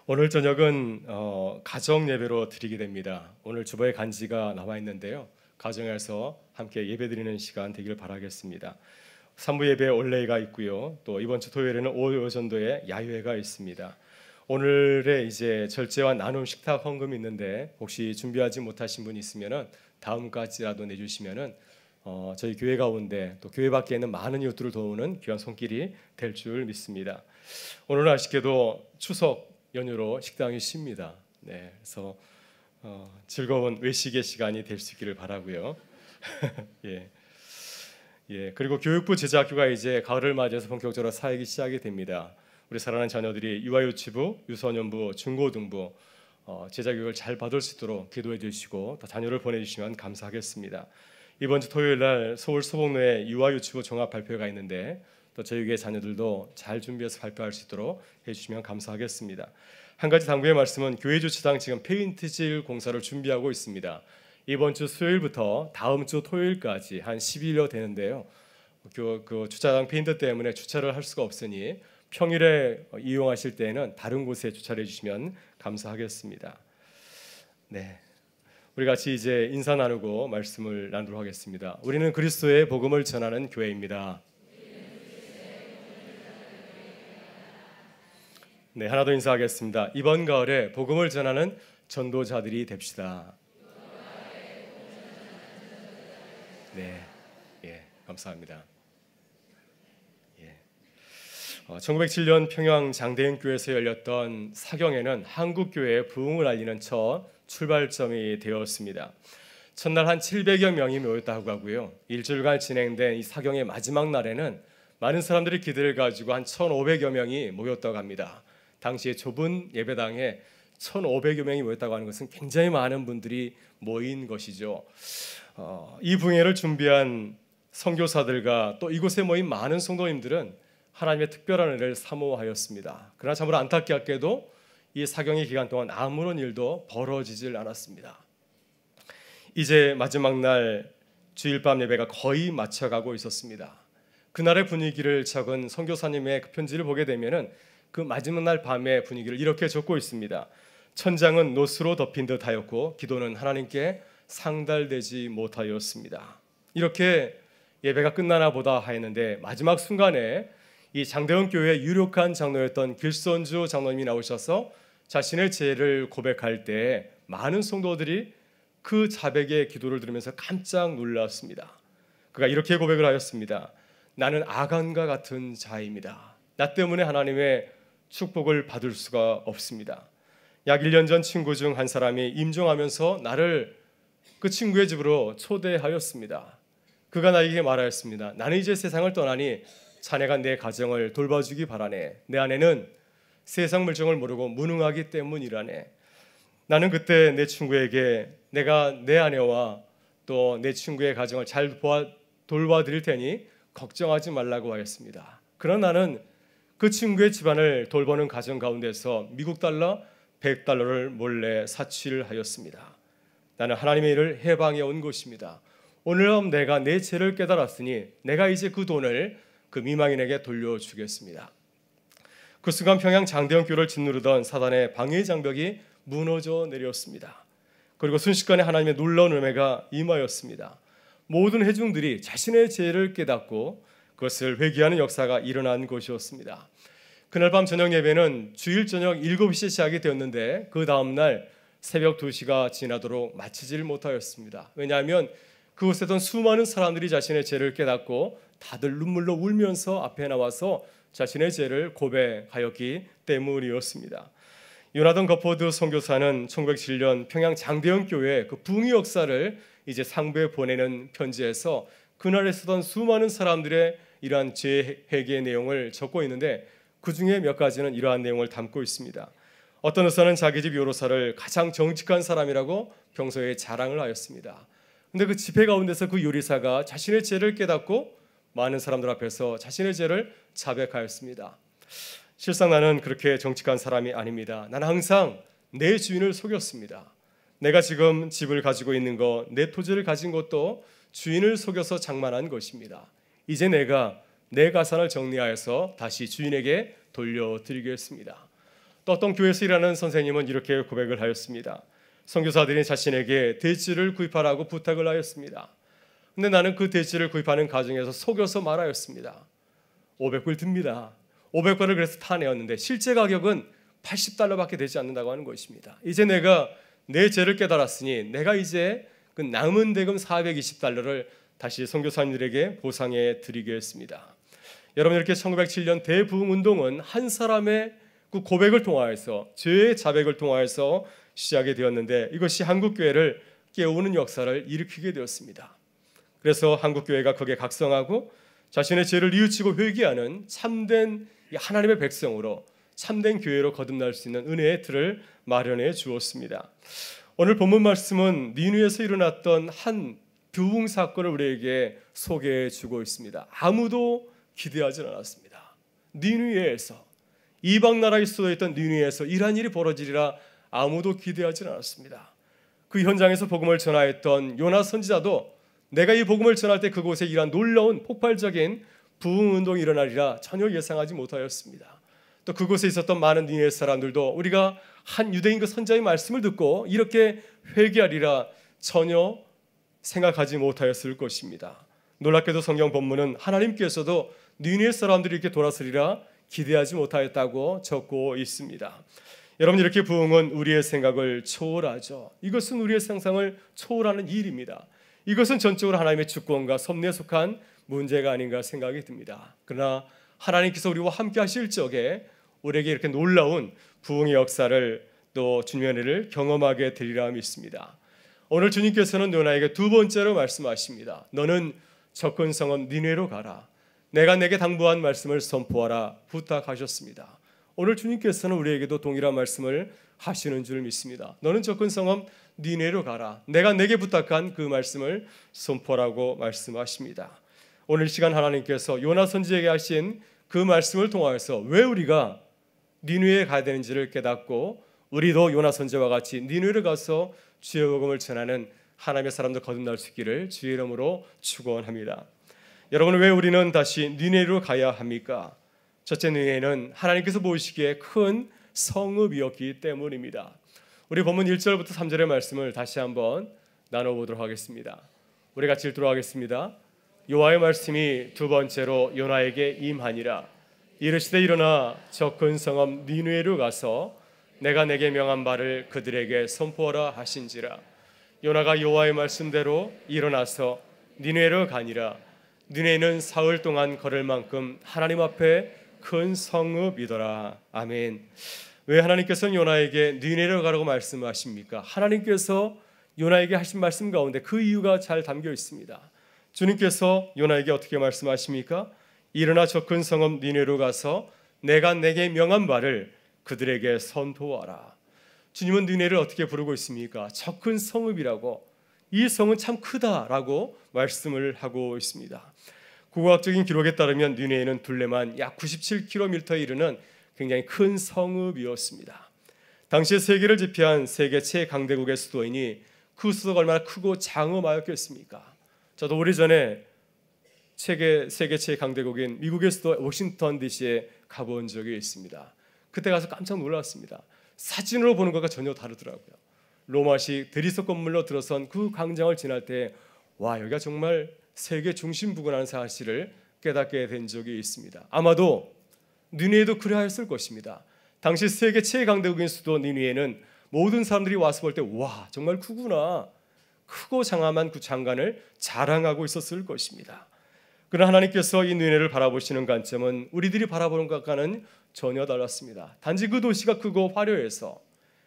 오늘 저녁은 가정 예배로 드리게 됩니다. 오늘 주보에 간지가 나와 있는데요. 가정에서 함께 예배드리는 시간 되기를 바라겠습니다. 3부 예배 올레가 있고요. 또 이번 주 토요일에는 오요전도에 야유회가 있습니다. 오늘의 이제 절제와 나눔 식탁 헌금이 있는데 혹시 준비하지 못하신 분이 있으면은 다음까지라도 내주시면은 저희 교회 가운데 또 교회 밖에 있는 많은 이웃들을 도우는 귀한 손길이 될 줄 믿습니다. 오늘은 아쉽게도 추석 연휴로 식당이 쉽니다. 네, 그래서 즐거운 외식의 시간이 될 수 있기를 바라고요. 예, 그리고 교육부 제자학교가 이제 가을을 맞이해서 본격적으로 사역이 시작이 됩니다. 우리 사랑하는 자녀들이 유아유치부, 유소년부, 중고등부 제자교육을 잘 받을 수 있도록 기도해 주시고 또 자녀를 보내주시면 감사하겠습니다. 이번 주 토요일 날 서울 소복로에 유아유치부 종합 발표가 있는데 또 저희 교회 자녀들도 잘 준비해서 발표할 수 있도록 해주시면 감사하겠습니다. 한 가지 당부의 말씀은 교회 주차장 지금 페인트질 공사를 준비하고 있습니다. 이번 주 수요일부터 다음 주 토요일까지 한 10일여 되는데요. 그 주차장 페인트 때문에 주차를 할 수가 없으니 평일에 이용하실 때에는 다른 곳에 주차를 해주시면 감사하겠습니다. 네, 우리 같이 이제 인사 나누고 말씀을 나누도록 하겠습니다. 우리는 그리스도의 복음을 전하는 교회입니다. 네, 하나 더 인사하겠습니다. 이번 가을에 복음을 전하는 전도자들이 됩시다. 네, 감사합니다. 1907년 평양 장대인교회에서 열렸던 사경회는 한국 교회의 부흥을 알리는 첫 출발점이 되었습니다. 첫날 한 700여 명이 모였다고 하고요. 일주일간 진행된 이 사경의 마지막 날에는 많은 사람들이 기대를 가지고 한 1,500여 명이 모였다고 합니다. 당시에 좁은 예배당에 1,500여 명이 모였다고 하는 것은 굉장히 많은 분들이 모인 것이죠. 이 부흥회를 준비한 선교사들과 또 이곳에 모인 많은 성도님들은 하나님의 특별한 은혜를 사모하였습니다. 그러나 참으로 안타깝게도 이 사경의 기간 동안 아무런 일도 벌어지질 않았습니다. 이제 마지막 날 주일 밤 예배가 거의 마쳐가고 있었습니다. 그날의 분위기를 적은 선교사님의 그 편지를 보게 되면은 그 마지막 날 밤의 분위기를 이렇게 적고 있습니다. 천장은 노스로 덮인 듯하였고 기도는 하나님께 상달되지 못하였습니다. 이렇게 예배가 끝나나 보다 하였는데 마지막 순간에 이 장대원 교회의 유력한 장로였던 길선주 장로님이 나오셔서 자신의 죄를 고백할 때 많은 성도들이 그 자백의 기도를 들으면서 깜짝 놀랐습니다. 그가 이렇게 고백을 하였습니다. 나는 아간과 같은 자입니다. 나 때문에 하나님의 축복을 받을 수가 없습니다. 약 1년 전 친구 중 한 사람이 임종하면서 나를 그 친구의 집으로 초대하였습니다. 그가 나에게 말하였습니다. 나는 이제 세상을 떠나니 자네가 내 가정을 돌봐주기 바라네. 내 아내는 세상 물정을 모르고 무능하기 때문이라네. 나는 그때 내 친구에게 내가 내 아내와 또 내 친구의 가정을 잘 돌봐드릴 테니 걱정하지 말라고 하였습니다. 그러나 나는 그 친구의 집안을 돌보는 가정 가운데서 미국 달러 100달러를 몰래 사치를 하였습니다. 나는 하나님의 일을 해방해 온 것입니다. 오늘 내가 내 죄를 깨달았으니 내가 이제 그 돈을 그 미망인에게 돌려주겠습니다. 그 순간 평양 장대원교를 짓누르던 사단의 방해 장벽이 무너져 내렸습니다. 그리고 순식간에 하나님의 놀라운 은혜가 임하였습니다. 모든 회중들이 자신의 죄를 깨닫고 그것을 회개하는 역사가 일어난 것이었습니다. 그날 밤 저녁 예배는 주일 저녁 7시에 시작이 되었는데 그 다음날 새벽 2시가 지나도록 마치질 못하였습니다. 왜냐하면 그곳에 던 수많은 사람들이 자신의 죄를 깨닫고 다들 눈물로 울면서 앞에 나와서 자신의 죄를 고백하였기 때문이었습니다. 요나던 거포드 선교사는 1907년 평양 장대현 교회 그 붕의 역사를 이제 상부에 보내는 편지에서 그날에 쓰던 수많은 사람들의 이러한 죄 회개의 내용을 적고 있는데 그 중에 몇 가지는 이러한 내용을 담고 있습니다. 어떤 의사는 자기 집 요리사를 가장 정직한 사람이라고 평소에 자랑을 하였습니다. 근데 그 집회 가운데서 그 요리사가 자신의 죄를 깨닫고 많은 사람들 앞에서 자신의 죄를 자백하였습니다. 실상 나는 그렇게 정직한 사람이 아닙니다. 나는 항상 내 주인을 속였습니다. 내가 지금 집을 가지고 있는 것, 내 토지를 가진 것도 주인을 속여서 장만한 것입니다. 이제 내가 내 가산을 정리하여서 다시 주인에게 돌려드리겠습니다. 또 어떤 교회에서 일하는 선생님은 이렇게 고백을 하였습니다. 선교사들이 자신에게 대지를 구입하라고 부탁을 하였습니다. 근데 나는 그 대지를 구입하는 과정에서 속여서 말하였습니다. 500불 듭니다. 500불을 그래서 타내었는데 실제 가격은 80달러밖에 되지 않는다고 하는 것입니다. 이제 내가 내 죄를 깨달았으니 내가 이제 그 남은 대금 420달러를 다시 선교사님들에게 보상해 드리겠습니다. 여러분, 이렇게 1907년 대부흥운동은 한 사람의 그 고백을 통하여서, 죄의 자백을 통하여서 시작이 되었는데 이것이 한국교회를 깨우는 역사를 일으키게 되었습니다. 그래서 한국교회가 거기에 각성하고 자신의 죄를 뉘우치고 회개하는 참된 하나님의 백성으로, 참된 교회로 거듭날 수 있는 은혜의 틀을 마련해 주었습니다. 오늘 본문 말씀은 니느웨에서 일어났던 한 부흥 사건을 우리에게 소개해 주고 있습니다. 아무도 기대하지 않았습니다. 니느웨에서, 이방 나라에 쏟아있던 니느웨에서 이러한 일이 벌어지리라 아무도 기대하지 않았습니다. 그 현장에서 복음을 전하였던 요나 선지자도 내가 이 복음을 전할 때 그곳에 이러한 놀라운 폭발적인 부흥운동이 일어나리라 전혀 예상하지 못하였습니다. 또 그곳에 있었던 많은 니느웨 사람들도 우리가 한 유대인 그 선지자의 말씀을 듣고 이렇게 회개하리라 전혀 생각하지 못하였을 것입니다. 놀랍게도 성경 본문은 하나님께서도 니느웨 사람들이 이렇게 돌아서리라 기대하지 못하였다고 적고 있습니다. 여러분, 이렇게 부흥은 우리의 생각을 초월하죠. 이것은 우리의 상상을 초월하는 일입니다. 이것은 전적으로 하나님의 주권과 섭리에 속한 문제가 아닌가 생각이 듭니다. 그러나 하나님께서 우리와 함께 하실 적에 우리에게 이렇게 놀라운 부흥의 역사를 또 주님의 은혜를 경험하게 되리라 믿습니다. 오늘 주님께서는 요나에게 두 번째로 말씀하십니다. 너는 접근 성읍 니느웨로 가라. 내가 내게 당부한 말씀을 선포하라 부탁하셨습니다. 오늘 주님께서는 우리에게도 동일한 말씀을 하시는 줄 믿습니다. 너는 접근 성읍 니느웨로 가라. 내가 내게 부탁한 그 말씀을 선포하라고 말씀하십니다. 오늘 시간 하나님께서 요나 선지자에게 하신 그 말씀을 통하여서 왜 우리가 니느웨에 가야 되는지를 깨닫고 우리도 요나 선지자와 같이 니느웨를 가서 주의 복음을 전하는 하나님의 사람들 거듭날 수 있기를 주의 이름으로 축원합니다. 여러분, 왜 우리는 다시 니느웨로 가야 합니까? 첫째, 니느웨는 하나님께서 보시기에 큰 성읍이었기 때문입니다. 우리 본문 1절부터 3절의 말씀을 다시 한번 나눠보도록 하겠습니다. 우리 같이 읽도록 하겠습니다. 여호와의 말씀이 두 번째로 요나에게 임하니라. 이르시되 일어나 저 큰 성읍 니느웨로 가서 내가 내게 명한 바를 그들에게 선포하라 하신지라. 요나가 여호와의 말씀대로 일어나서 니느웨로 가니라. 니느웨는 사흘 동안 걸을 만큼 하나님 앞에 큰 성읍이더라. 아멘. 왜 하나님께서는 요나에게 니느웨로 가라고 말씀하십니까? 하나님께서 요나에게 하신 말씀 가운데 그 이유가 잘 담겨 있습니다. 주님께서 요나에게 어떻게 말씀하십니까? 일어나 저 큰 성읍 니느웨로 가서 내가 내게 명한 바를 그들에게 선포하라. 주님은 니느웨를 어떻게 부르고 있습니까? 저 큰 성읍이라고, 이 성은 참 크다라고 말씀을 하고 있습니다. 국어학적인 기록에 따르면 니느웨는 둘레만 약 97km에 이르는 굉장히 큰 성읍이었습니다. 당시에 세계를 지배한 세계 최강대국의 수도이니 그 수도가 얼마나 크고 장엄하였겠습니까? 저도 오래전에 세계 최강대국인 미국의 수도 워싱턴 DC에 가본 적이 있습니다. 그때 가서 깜짝 놀랐습니다. 사진으로 보는 것과 전혀 다르더라고요. 로마식 대리석 건물로 들어선 그 광장을 지날 때 와, 여기가 정말 세계 중심부구나라는 사실을 깨닫게 된 적이 있습니다. 아마도 니느웨도 그러하였을 것입니다. 당시 세계 최강대국인 수도 니느웨는 모든 사람들이 와서 볼 때 와, 정말 크구나, 크고 장엄한 그 장관을 자랑하고 있었을 것입니다. 그러나 하나님께서 이 니느웨를 바라보시는 관점은 우리들이 바라보는 것과는 전혀 달랐습니다. 단지 그 도시가 크고 화려해서,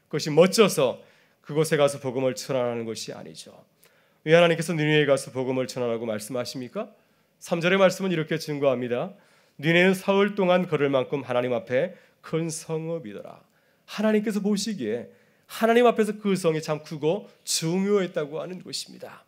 그것이 멋져서 그곳에 가서 복음을 전하는 것이 아니죠. 왜 하나님께서 니느웨에 가서 복음을 전하라고 말씀하십니까? 3절의 말씀은 이렇게 증거합니다. 니느웨는 사흘 동안 걸을 만큼 하나님 앞에 큰 성읍이더라. 하나님께서 보시기에 하나님 앞에서 그 성이 참 크고 중요했다고 하는 것입니다.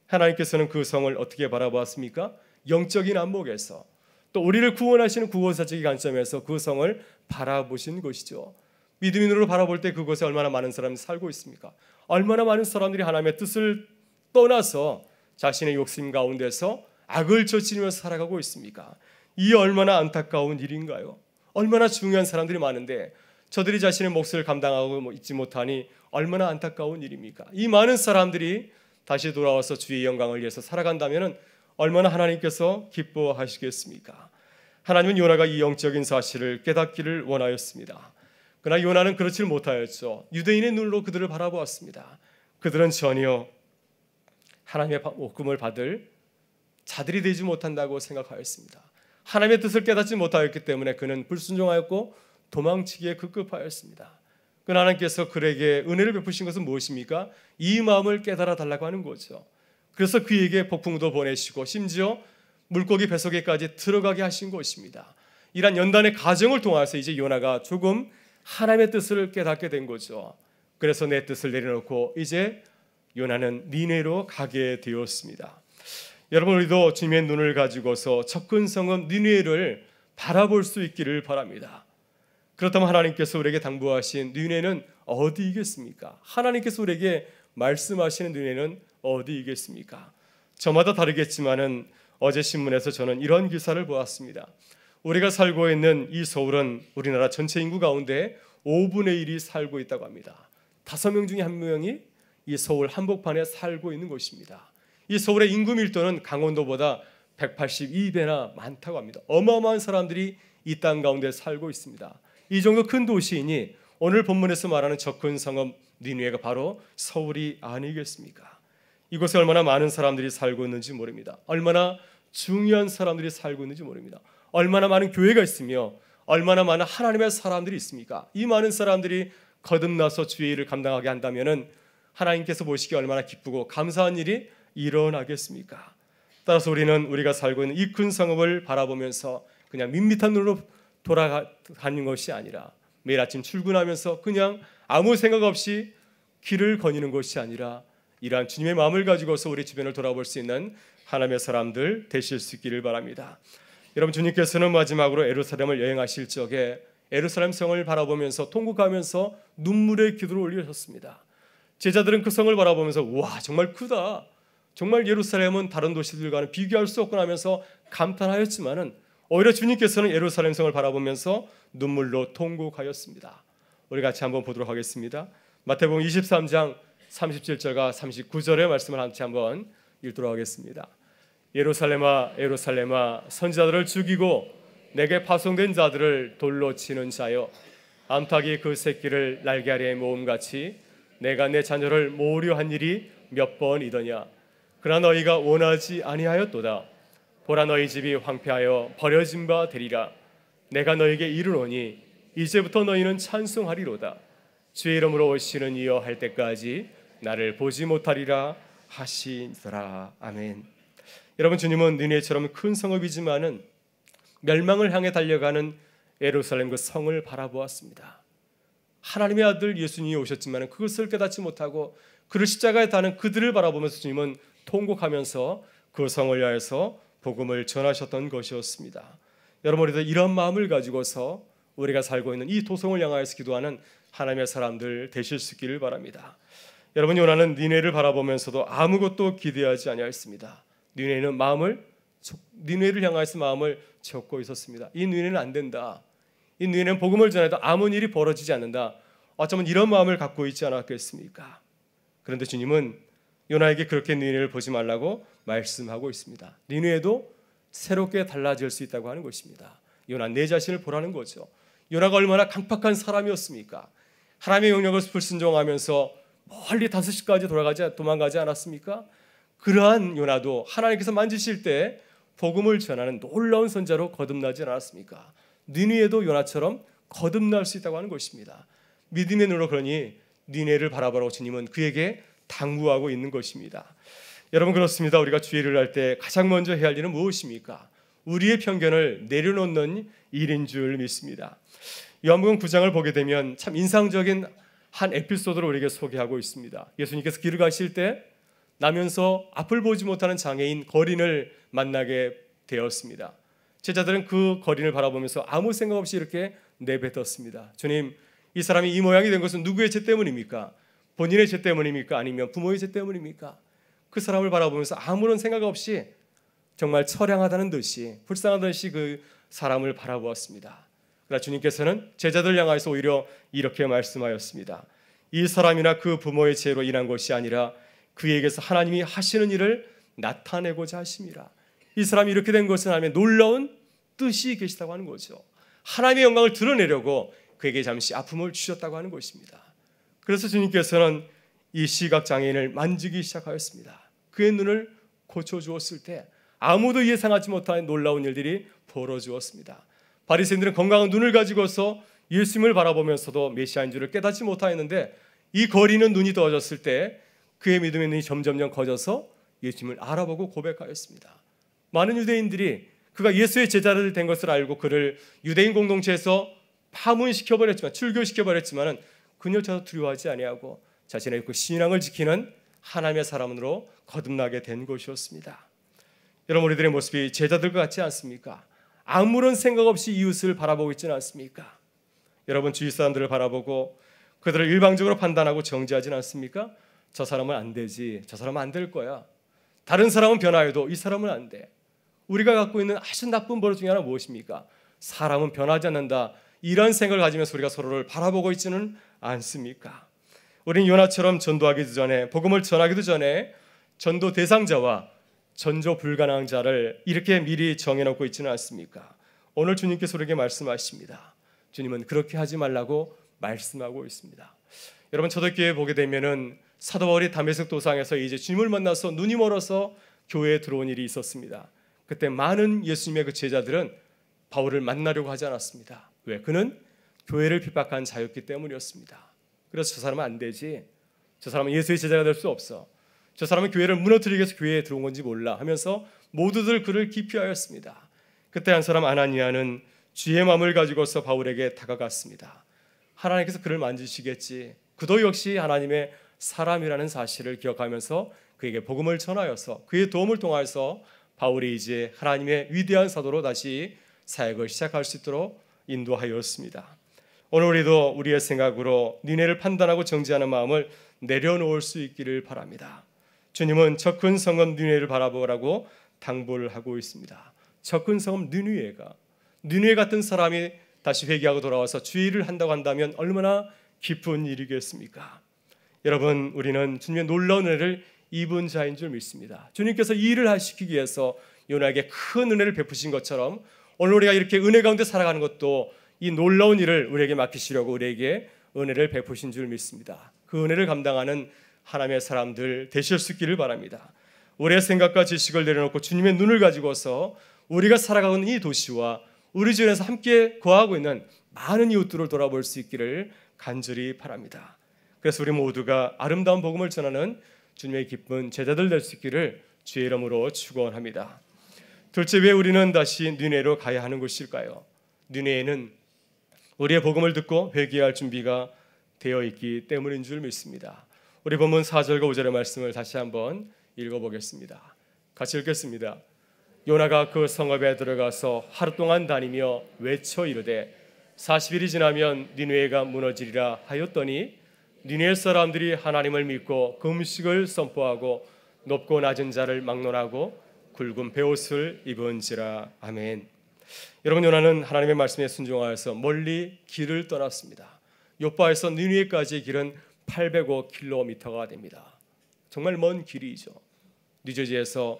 하나님께서는 그 성을 어떻게 바라보았습니까? 영적인 안목에서, 또 우리를 구원하시는 구원사적인 관점에서 그 성을 바라보신 것이죠. 믿음의 눈으로 바라볼 때 그곳에 얼마나 많은 사람이 살고 있습니까? 얼마나 많은 사람들이 하나님의 뜻을 떠나서 자신의 욕심 가운데서 악을 저지르면서 살아가고 있습니까? 이 얼마나 안타까운 일인가요? 얼마나 중요한 사람들이 많은데 저들이 자신의 몫을 감당하고 있지 못하니 얼마나 안타까운 일입니까? 이 많은 사람들이 다시 돌아와서 주의 영광을 위해서 살아간다면 얼마나 하나님께서 기뻐하시겠습니까? 하나님은 요나가 이 영적인 사실을 깨닫기를 원하였습니다. 그러나 요나는 그렇지 못하였죠. 유대인의 눈으로 그들을 바라보았습니다. 그들은 전혀 하나님의 복음을 받을 자들이 되지 못한다고 생각하였습니다. 하나님의 뜻을 깨닫지 못하였기 때문에 그는 불순종하였고 도망치기에 급급하였습니다. 그러나 하나님께서 그에게 은혜를 베푸신 것은 무엇입니까? 이 마음을 깨달아 달라고 하는 거죠. 그래서 그에게 폭풍도 보내시고 심지어 물고기 뱃속에까지 들어가게 하신 것입니다. 이러한 연단의 과정을 통해서 이제 요나가 조금 하나님의 뜻을 깨닫게 된 거죠. 그래서 내 뜻을 내려놓고 이제 요나는 니느웨로 가게 되었습니다. 여러분, 우리도 주님의 눈을 가지고서 접근 성읍 니느웨를 바라볼 수 있기를 바랍니다. 그렇다면 하나님께서 우리에게 당부하신 니느웨는 어디이겠습니까? 하나님께서 우리에게 말씀하시는 니느웨는 어디이겠습니까? 저마다 다르겠지만은 어제 신문에서 저는 이런 기사를 보았습니다. 우리가 살고 있는 이 서울은 우리나라 전체 인구 가운데 5분의 1이 살고 있다고 합니다. 5명 중에 1명이 이 서울 한복판에 살고 있는 곳입니다. 이 서울의 인구 밀도는 강원도보다 182배나 많다고 합니다. 어마어마한 사람들이 이 땅 가운데 살고 있습니다. 이 정도 큰 도시이니 오늘 본문에서 말하는 접근 성읍 니느웨가 바로 서울이 아니겠습니까? 이곳에 얼마나 많은 사람들이 살고 있는지 모릅니다. 얼마나 중요한 사람들이 살고 있는지 모릅니다. 얼마나 많은 교회가 있으며 얼마나 많은 하나님의 사람들이 있습니까? 이 많은 사람들이 거듭나서 주의 일을 감당하게 한다면 하나님께서 보시기에 얼마나 기쁘고 감사한 일이 일어나겠습니까? 따라서 우리는 우리가 살고 있는 이 큰 성읍을 바라보면서 그냥 밋밋한 눈으로 돌아가는 것이 아니라 매일 아침 출근하면서 그냥 아무 생각 없이 길을 거니는 것이 아니라 이러한 주님의 마음을 가지고서 우리 주변을 돌아볼 수 있는 하나님의 사람들 되실 수 있기를 바랍니다. 여러분, 주님께서는 마지막으로 예루살렘을 여행하실 적에 예루살렘 성을 바라보면서 통곡하면서 눈물의 기도를 올리셨습니다. 제자들은 그 성을 바라보면서 와, 정말 크다, 정말 예루살렘은 다른 도시들과는 비교할 수 없구나 하면서 감탄하였지만은 오히려 주님께서는 예루살렘 성을 바라보면서 눈물로 통곡하였습니다. 우리 같이 한번 보도록 하겠습니다. 마태복음 23장 37절과 39절의 말씀을 같이 한번 읽도록 하겠습니다. 예루살렘아 예루살렘아 선지자들을 죽이고 내게 파송된 자들을 돌로 치는 자여, 암탉이 그 새끼를 날개아래에 모음같이 내가 내 자녀를 모으려 한 일이 몇 번이더냐. 그러나 너희가 원하지 아니하였도다. 보라, 너희 집이 황폐하여 버려진 바 되리라. 내가 너희에게 이르노니 이제부터 너희는 찬송하리로다. 주의 이름으로 오시는 이여 할 때까지 나를 보지 못하리라 하시더라. 아멘. 여러분, 주님은 니느웨처럼 큰 성읍이지만은 멸망을 향해 달려가는 예루살렘 그 성을 바라보았습니다. 하나님의 아들 예수님이 오셨지만 그것을 깨닫지 못하고 그를 십자가에 다는 그들을 바라보면서 주님은 통곡하면서 그 성을 위하여서 복음을 전하셨던 것이었습니다. 여러분, 우리도 이런 마음을 가지고서 우리가 살고 있는 이 도성을 향하여서 기도하는 하나님의 사람들 되실 수 있기를 바랍니다. 여러분, 요나는 니네를 바라보면서도 아무것도 기대하지 아니하였습니다. 니네를 향하여서 마음을 접고 있었습니다. 이 니네는 안 된다. 이 니네는 복음을 전해도 아무 일이 벌어지지 않는다. 어쩌면 이런 마음을 갖고 있지 않았겠습니까? 그런데 주님은 요나에게 그렇게 니네를 보지 말라고 말씀하고 있습니다. 니네도 새롭게 달라질 수 있다고 하는 것입니다. 요나, 내 자신을 보라는 거죠. 요나가 얼마나 강팍한 사람이었습니까? 하나님의 명령을 불순종하면서 멀리 다섯시까지 도망가지 않았습니까? 그러한 요나도 하나님께서 만지실 때 복음을 전하는 놀라운 선자로 거듭나지 않았습니까? 니느웨도 요나처럼 거듭날 수 있다고 하는 것입니다. 믿음의 눈으로 그러니 니느웨를 바라보라고 주님은 그에게 당부하고 있는 것입니다. 여러분, 그렇습니다. 우리가 주의를 할 때 가장 먼저 해야 할 일은 무엇입니까? 우리의 편견을 내려놓는 일인 줄 믿습니다. 요한복음 9장을 보게 되면 참 인상적인 한 에피소드를 우리에게 소개하고 있습니다. 예수님께서 길을 가실 때 나면서 앞을 보지 못하는 장애인 거린을 만나게 되었습니다. 제자들은 그 거린을 바라보면서 아무 생각 없이 이렇게 내뱉었습니다. 주님, 이 사람이 이 모양이 된 것은 누구의 죄 때문입니까? 본인의 죄 때문입니까? 아니면 부모의 죄 때문입니까? 그 사람을 바라보면서 아무런 생각 없이 정말 처량하다는 듯이, 불쌍하다는 듯이 그 사람을 바라보았습니다. 그러나 주님께서는 제자들 향하여서 오히려 이렇게 말씀하였습니다. 이 사람이나 그 부모의 죄로 인한 것이 아니라 그에게서 하나님이 하시는 일을 나타내고자 하심이라. 이 사람이 이렇게 된 것은 하나님의 놀라운 뜻이 계시다고 하는 거죠. 하나님의 영광을 드러내려고 그에게 잠시 아픔을 주셨다고 하는 것입니다. 그래서 주님께서는 이 시각장애인을 만지기 시작하였습니다. 그의 눈을 고쳐주었을 때 아무도 예상하지 못한 놀라운 일들이 벌어지었습니다. 바리새인들은 건강한 눈을 가지고서 예수님을 바라보면서도 메시아인 줄을 깨닫지 못하였는데, 이 거리는 눈이 떠졌을 때 그의 믿음의 눈이 점점점 커져서 예수님을 알아보고 고백하였습니다. 많은 유대인들이 그가 예수의 제자를 된 것을 알고 그를 유대인 공동체에서 파문시켜버렸지만, 출교시켜버렸지만 그녀조차 두려워하지 아니하고 자신의 그 신앙을 지키는 하나님의 사람으로 거듭나게 된 것이었습니다. 여러분, 우리들의 모습이 제자들과 같지 않습니까? 아무런 생각 없이 이웃을 바라보고 있지는 않습니까? 여러분, 주위 사람들을 바라보고 그들을 일방적으로 판단하고 정죄하지는 않습니까? 저 사람은 안 되지, 저 사람은 안 될 거야, 다른 사람은 변화해도 이 사람은 안 돼. 우리가 갖고 있는 아주 나쁜 버릇 중에 하나는 무엇입니까? 사람은 변하지 않는다, 이런 생각을 가지면서 우리가 서로를 바라보고 있지는 않습니까? 우리는 요나처럼 전도하기도 전에, 복음을 전하기도 전에 전도 대상자와 전조 불가능한 자를 이렇게 미리 정해놓고 있지는 않습니까? 오늘 주님께서 우리에게 말씀하십니다. 주님은 그렇게 하지 말라고 말씀하고 있습니다. 여러분, 초대교회 보게 되면은 사도 바울이 다메섹 도상에서 이제 주님을 만나서 눈이 멀어서 교회에 들어온 일이 있었습니다. 그때 많은 예수님의 그 제자들은 바울을 만나려고 하지 않았습니다. 왜? 그는 교회를 핍박한 자였기 때문이었습니다. 그래서 저 사람은 안 되지, 저 사람은 예수의 제자가 될 수 없어, 저 사람은 교회를 무너뜨리기 위해서 교회에 들어온 건지 몰라 하면서 모두들 그를 기피하였습니다. 그때 한 사람 아나니아는 주의 마음을 가지고서 바울에게 다가갔습니다. 하나님께서 그를 만지시겠지, 그도 역시 하나님의 사람이라는 사실을 기억하면서 그에게 복음을 전하여서 그의 도움을 통하여서 바울이 이제 하나님의 위대한 사도로 다시 사역을 시작할 수 있도록 인도하였습니다. 오늘 우리도 우리의 생각으로 니네를 판단하고 정죄하는 마음을 내려놓을 수 있기를 바랍니다. 주님은 저 큰 성읍 니네를 바라보라고 당부를 하고 있습니다. 저 큰 성읍 니느웨 같은 사람이 다시 회개하고 돌아와서 주의를 한다고 한다면 얼마나 기쁜 일이겠습니까? 여러분, 우리는 주님의 놀라운 은혜를 입은 자인 줄 믿습니다. 주님께서 이 일을 하시기 위해서 요나에게 큰 은혜를 베푸신 것처럼 오늘 우리가 이렇게 은혜 가운데 살아가는 것도 이 놀라운 일을 우리에게 맡기시려고 우리에게 은혜를 베푸신 줄 믿습니다. 그 은혜를 감당하는 하나님의 사람들 되실 수 있기를 바랍니다. 우리의 생각과 지식을 내려놓고 주님의 눈을 가지고서 우리가 살아가고 있는 이 도시와 우리 주변에서 함께 거하고 있는 많은 이웃들을 돌아볼 수 있기를 간절히 바랍니다. 그래서 우리 모두가 아름다운 복음을 전하는 주님의 기쁜 제자들 될 수 있기를 주의 이름으로 축원합니다. 둘째, 왜 우리는 다시 니느웨로 가야 하는 것일까요? 니느웨는 우리의 복음을 듣고 회개할 준비가 되어 있기 때문인 줄 믿습니다. 우리 본문 4절과 5절의 말씀을 다시 한번 읽어보겠습니다. 같이 읽겠습니다. 요나가 그 성읍에 들어가서 하루 동안 다니며 외쳐 이르되 40일이 지나면 니느웨가 무너지리라 하였더니 니느웨 사람들이 하나님을 믿고 금식을 선포하고 높고 낮은 자를 막론하고 굵은 베옷을 입은지라. 아멘. 여러분, 요나는 하나님의 말씀에 순종하여서 멀리 길을 떠났습니다. 요파에서 니느웨까지의 길은 805km가 됩니다. 정말 먼 길이죠. 뉴저지에서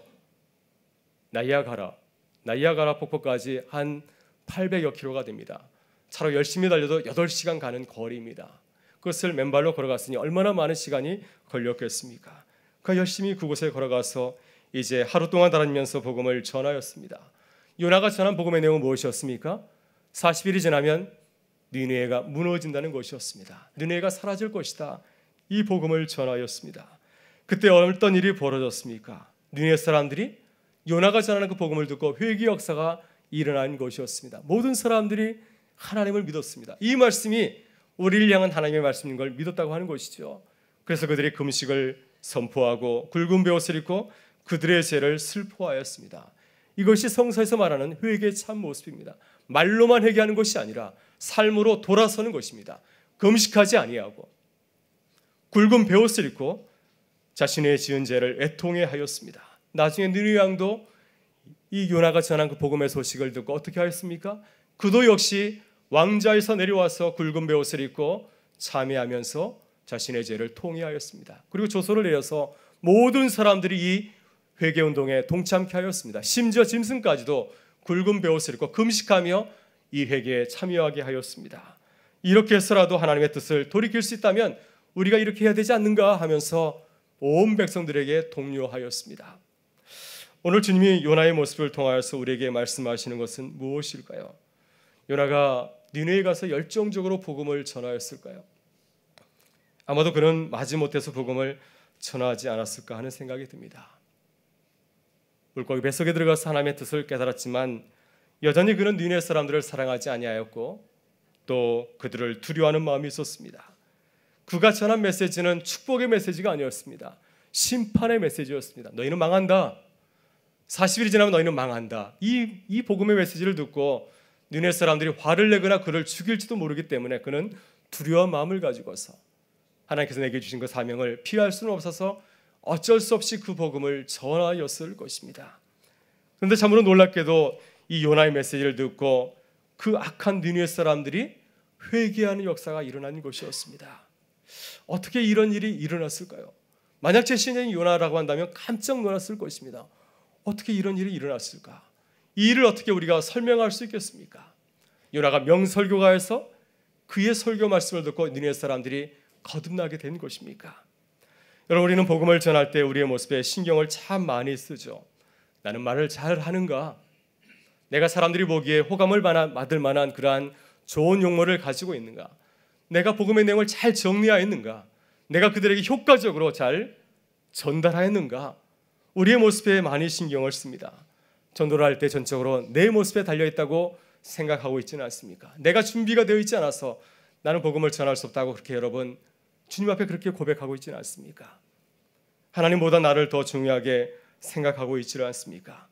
나이아가라 폭포까지 한 800여 킬로가 됩니다. 차로 열심히 달려도 8시간 가는 거리입니다. 그것을 맨발로 걸어갔으니 얼마나 많은 시간이 걸렸겠습니까? 그 열심히 그곳에 걸어가서 이제 하루 동안 다니면서 복음을 전하였습니다. 요나가 전한 복음의 내용은 무엇이었습니까? 40일이 지나면 니느웨가 무너진다는 것이었습니다. 니느웨가 사라질 것이다. 이 복음을 전하였습니다. 그때 어떤 일이 벌어졌습니까? 니느웨 사람들이 요나가 전하는 그 복음을 듣고 회개 역사가 일어난 것이었습니다. 모든 사람들이 하나님을 믿었습니다. 이 말씀이 우리를 향한 하나님의 말씀인 걸 믿었다고 하는 것이죠. 그래서 그들이 금식을 선포하고 굵은 베옷을 입고 그들의 죄를 슬퍼하였습니다. 이것이 성서에서 말하는 회개의 참 모습입니다. 말로만 회개하는 것이 아니라 삶으로 돌아서는 것입니다. 금식하지 아니하고 굵은 베옷을 입고 자신의 지은 죄를 애통해 하였습니다. 나중에 느느웨 왕도 이 요나가 전한 그 복음의 소식을 듣고 어떻게 하였습니까? 그도 역시 왕자에서 내려와서 굵은 베옷을 입고 참회하면서 자신의 죄를 통회하였습니다. 그리고 조서를 내려서 모든 사람들이 이 회개운동에 동참케 하였습니다. 심지어 짐승까지도 굵은 베옷을 입고 금식하며 이 회개에 참여하게 하였습니다. 이렇게 해서라도 하나님의 뜻을 돌이킬 수 있다면 우리가 이렇게 해야 되지 않는가 하면서 온 백성들에게 독려하였습니다. 오늘 주님이 요나의 모습을 통하여서 우리에게 말씀하시는 것은 무엇일까요? 요나가 니느웨에 가서 열정적으로 복음을 전하였을까요? 아마도 그는 마지못해서 복음을 전하지 않았을까 하는 생각이 듭니다. 물고기 뱃속에 들어가서 하나님의 뜻을 깨달았지만 여전히 그는 니느웨 사람들을 사랑하지 아니하였고 또 그들을 두려워하는 마음이 있었습니다. 그가 전한 메시지는 축복의 메시지가 아니었습니다. 심판의 메시지였습니다. 너희는 망한다. 40일이 지나면 너희는 망한다. 이 복음의 메시지를 듣고 니느웨 사람들이 화를 내거나 그를 죽일지도 모르기 때문에 그는 두려운 마음을 가지고서 하나님께서 내게 주신 그 사명을 피할 수는 없어서 어쩔 수 없이 그 복음을 전하였을 것입니다. 그런데 참으로 놀랍게도 이 요나의 메시지를 듣고 그 악한 니느웨 사람들이 회개하는 역사가 일어난 것이었습니다. 어떻게 이런 일이 일어났을까요? 만약 제 신령이 요나라고 한다면 깜짝 놀랐을 것입니다. 어떻게 이런 일이 일어났을까? 이 일을 어떻게 우리가 설명할 수 있겠습니까? 요나가 명설교가에서 그의 설교 말씀을 듣고 니느웨 사람들이 거듭나게 된 것입니까? 여러분, 우리는 복음을 전할 때 우리의 모습에 신경을 참 많이 쓰죠. 나는 말을 잘 하는가? 내가 사람들이 보기에 호감을 받을 만한 그러한 좋은 용모를 가지고 있는가? 내가 복음의 내용을 잘 정리하였는가? 내가 그들에게 효과적으로 잘 전달하였는가? 우리의 모습에 많이 신경을 씁니다. 전도를 할 때 전적으로 내 모습에 달려있다고 생각하고 있지는 않습니까? 내가 준비가 되어 있지 않아서 나는 복음을 전할 수 없다고 그렇게 여러분 주님 앞에 그렇게 고백하고 있지는 않습니까? 하나님보다 나를 더 중요하게 생각하고 있지는 않습니까?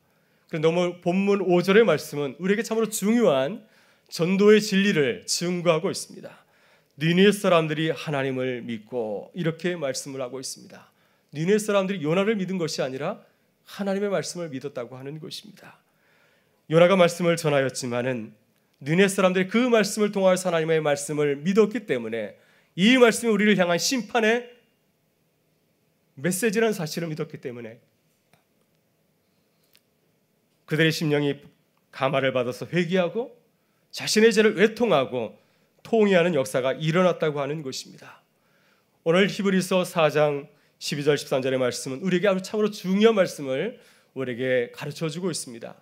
너무 본문 5절의 말씀은 우리에게 참으로 중요한 전도의 진리를 증거하고 있습니다. 니느웨 사람들이 하나님을 믿고 이렇게 말씀을 하고 있습니다. 니느웨 사람들이 요나를 믿은 것이 아니라 하나님의 말씀을 믿었다고 하는 것입니다. 요나가 말씀을 전하였지만은 니느웨 사람들이 그 말씀을 통하여서 하나님의 말씀을 믿었기 때문에 이 말씀이 우리를 향한 심판의 메시지라는 사실을 믿었기 때문에 그들의 심령이 감화를 받아서 회개하고 자신의 죄를 외통하고 통회하는 역사가 일어났다고 하는 것입니다. 오늘 히브리서 4장 12절 13절의 말씀은 우리에게 아주 참으로 중요한 말씀을 우리에게 가르쳐주고 있습니다.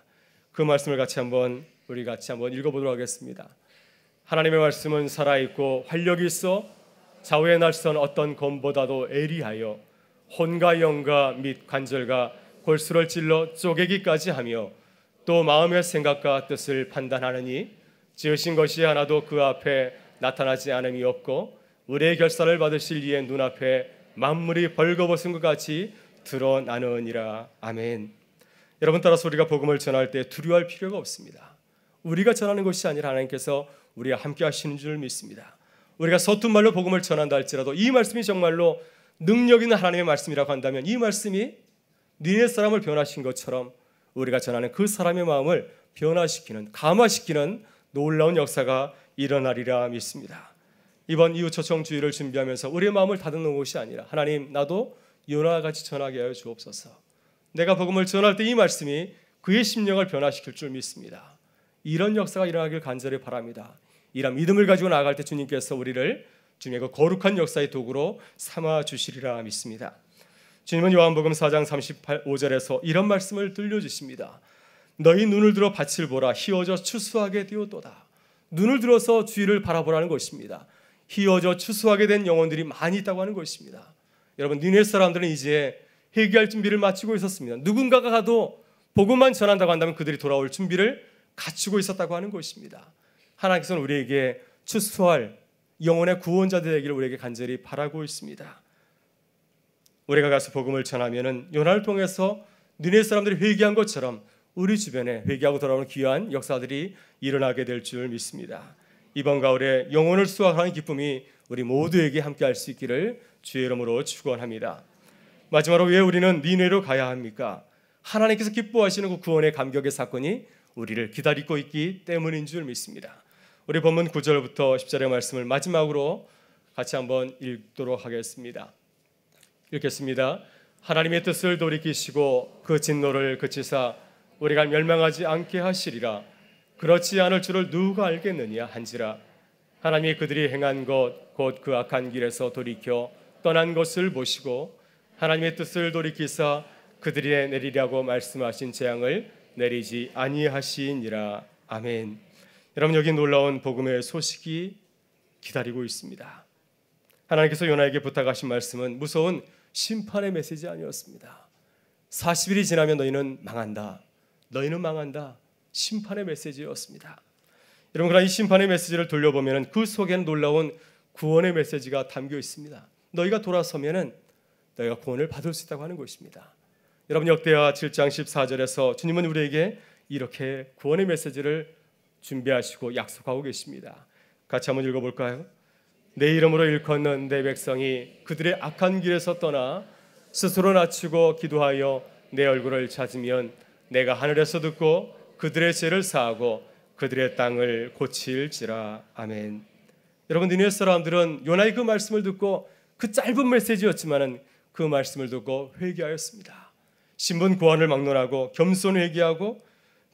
그 말씀을 우리 같이 한번 읽어보도록 하겠습니다. 하나님의 말씀은 살아있고 활력이 있어 좌우의 날선 어떤 검보다도 예리하여 혼과 영과 및 관절과 골수를 찔러 쪼개기까지 하며 또 마음의 생각과 뜻을 판단하느니 지으신 것이 하나도 그 앞에 나타나지 않음이 없고 의의 결사를 받으실 이의 눈앞에 만물이 벌거벗은 것 같이 드러나느니라. 아멘. 여러분, 따라서 우리가 복음을 전할 때 두려워할 필요가 없습니다. 우리가 전하는 것이 아니라 하나님께서 우리와 함께 하시는 줄 믿습니다. 우리가 서툰 말로 복음을 전한다 할지라도 이 말씀이 정말로 능력 있는 하나님의 말씀이라고 한다면 이 말씀이 니네 사람을 변화시킨 것처럼 우리가 전하는 그 사람의 마음을 변화시키는, 감화시키는 놀라운 역사가 일어나리라 믿습니다. 이번 이웃 초청 주일을 준비하면서 우리의 마음을 다듬는 것이 아니라 하나님, 나도 요나와 같이 전하게 하여 주옵소서. 내가 복음을 전할 때 이 말씀이 그의 심령을 변화시킬 줄 믿습니다. 이런 역사가 일어나길 간절히 바랍니다. 이런 믿음을 가지고 나아갈 때 주님께서 우리를 주님의 그 거룩한 역사의 도구로 삼아 주시리라 믿습니다. 주님은 요한복음 4장 35절에서 이런 말씀을 들려주십니다. 너희 눈을 들어 밭을 보라. 희어져 추수하게 되었도다. 눈을 들어서 주위를 바라보라는 것입니다. 희어져 추수하게 된 영혼들이 많이 있다고 하는 것입니다. 여러분, 니네 사람들은 이제 회개할 준비를 마치고 있었습니다. 누군가가 가도 복음만 전한다고 한다면 그들이 돌아올 준비를 갖추고 있었다고 하는 것입니다. 하나님께서는 우리에게 추수할 영혼의 구원자들 되기를 우리에게 간절히 바라고 있습니다. 우리가 가서 복음을 전하면은 요나를 통해서 니네 사람들이 회개한 것처럼 우리 주변에 회개하고 돌아오는 귀한 역사들이 일어나게 될 줄 믿습니다. 이번 가을에 영혼을 수확하는 기쁨이 우리 모두에게 함께할 수 있기를 주의 이름으로 축원합니다. 마지막으로 왜 우리는 니네로 가야 합니까? 하나님께서 기뻐하시는 그 구원의 감격의 사건이 우리를 기다리고 있기 때문인 줄 믿습니다. 우리 본문 9절부터 10절의 말씀을 마지막으로 같이 한번 읽도록 하겠습니다. 읽겠습니다. 하나님의 뜻을 돌이키시고 그 진노를 그치사 우리가 멸망하지 않게 하시리라. 그렇지 않을 줄을 누가 알겠느냐 한지라. 하나님이 그들이 행한 것 곧 그 악한 길에서 돌이켜 떠난 것을 보시고 하나님의 뜻을 돌이키사 그들이 내리려고 말씀하신 재앙을 내리지 아니하시니라. 아멘. 여러분, 여기 놀라운 복음의 소식이 기다리고 있습니다. 하나님께서 요나에게 부탁하신 말씀은 무서운 심판의 메시지 아니었습니다. 40일이 지나면 너희는 망한다. 너희는 망한다. 심판의 메시지였습니다. 여러분, 그러나 이 심판의 메시지를 돌려보면 그 속에는 놀라운 구원의 메시지가 담겨 있습니다. 너희가 돌아서면 너희가 구원을 받을 수 있다고 하는 것입니다. 여러분, 역대하 7장 14절에서 주님은 우리에게 이렇게 구원의 메시지를 준비하시고 약속하고 계십니다. 같이 한번 읽어볼까요? 내 이름으로 일컫는 내 백성이 그들의 악한 길에서 떠나 스스로 낮추고 기도하여 내 얼굴을 찾으면 내가 하늘에서 듣고 그들의 죄를 사하고 그들의 땅을 고칠지라. 아멘. 여러분, 니네 사람들은 요나의 그 말씀을 듣고 그 짧은 메시지였지만은 그 말씀을 듣고 회개하였습니다. 신분 고안을 막론하고 겸손 회개하고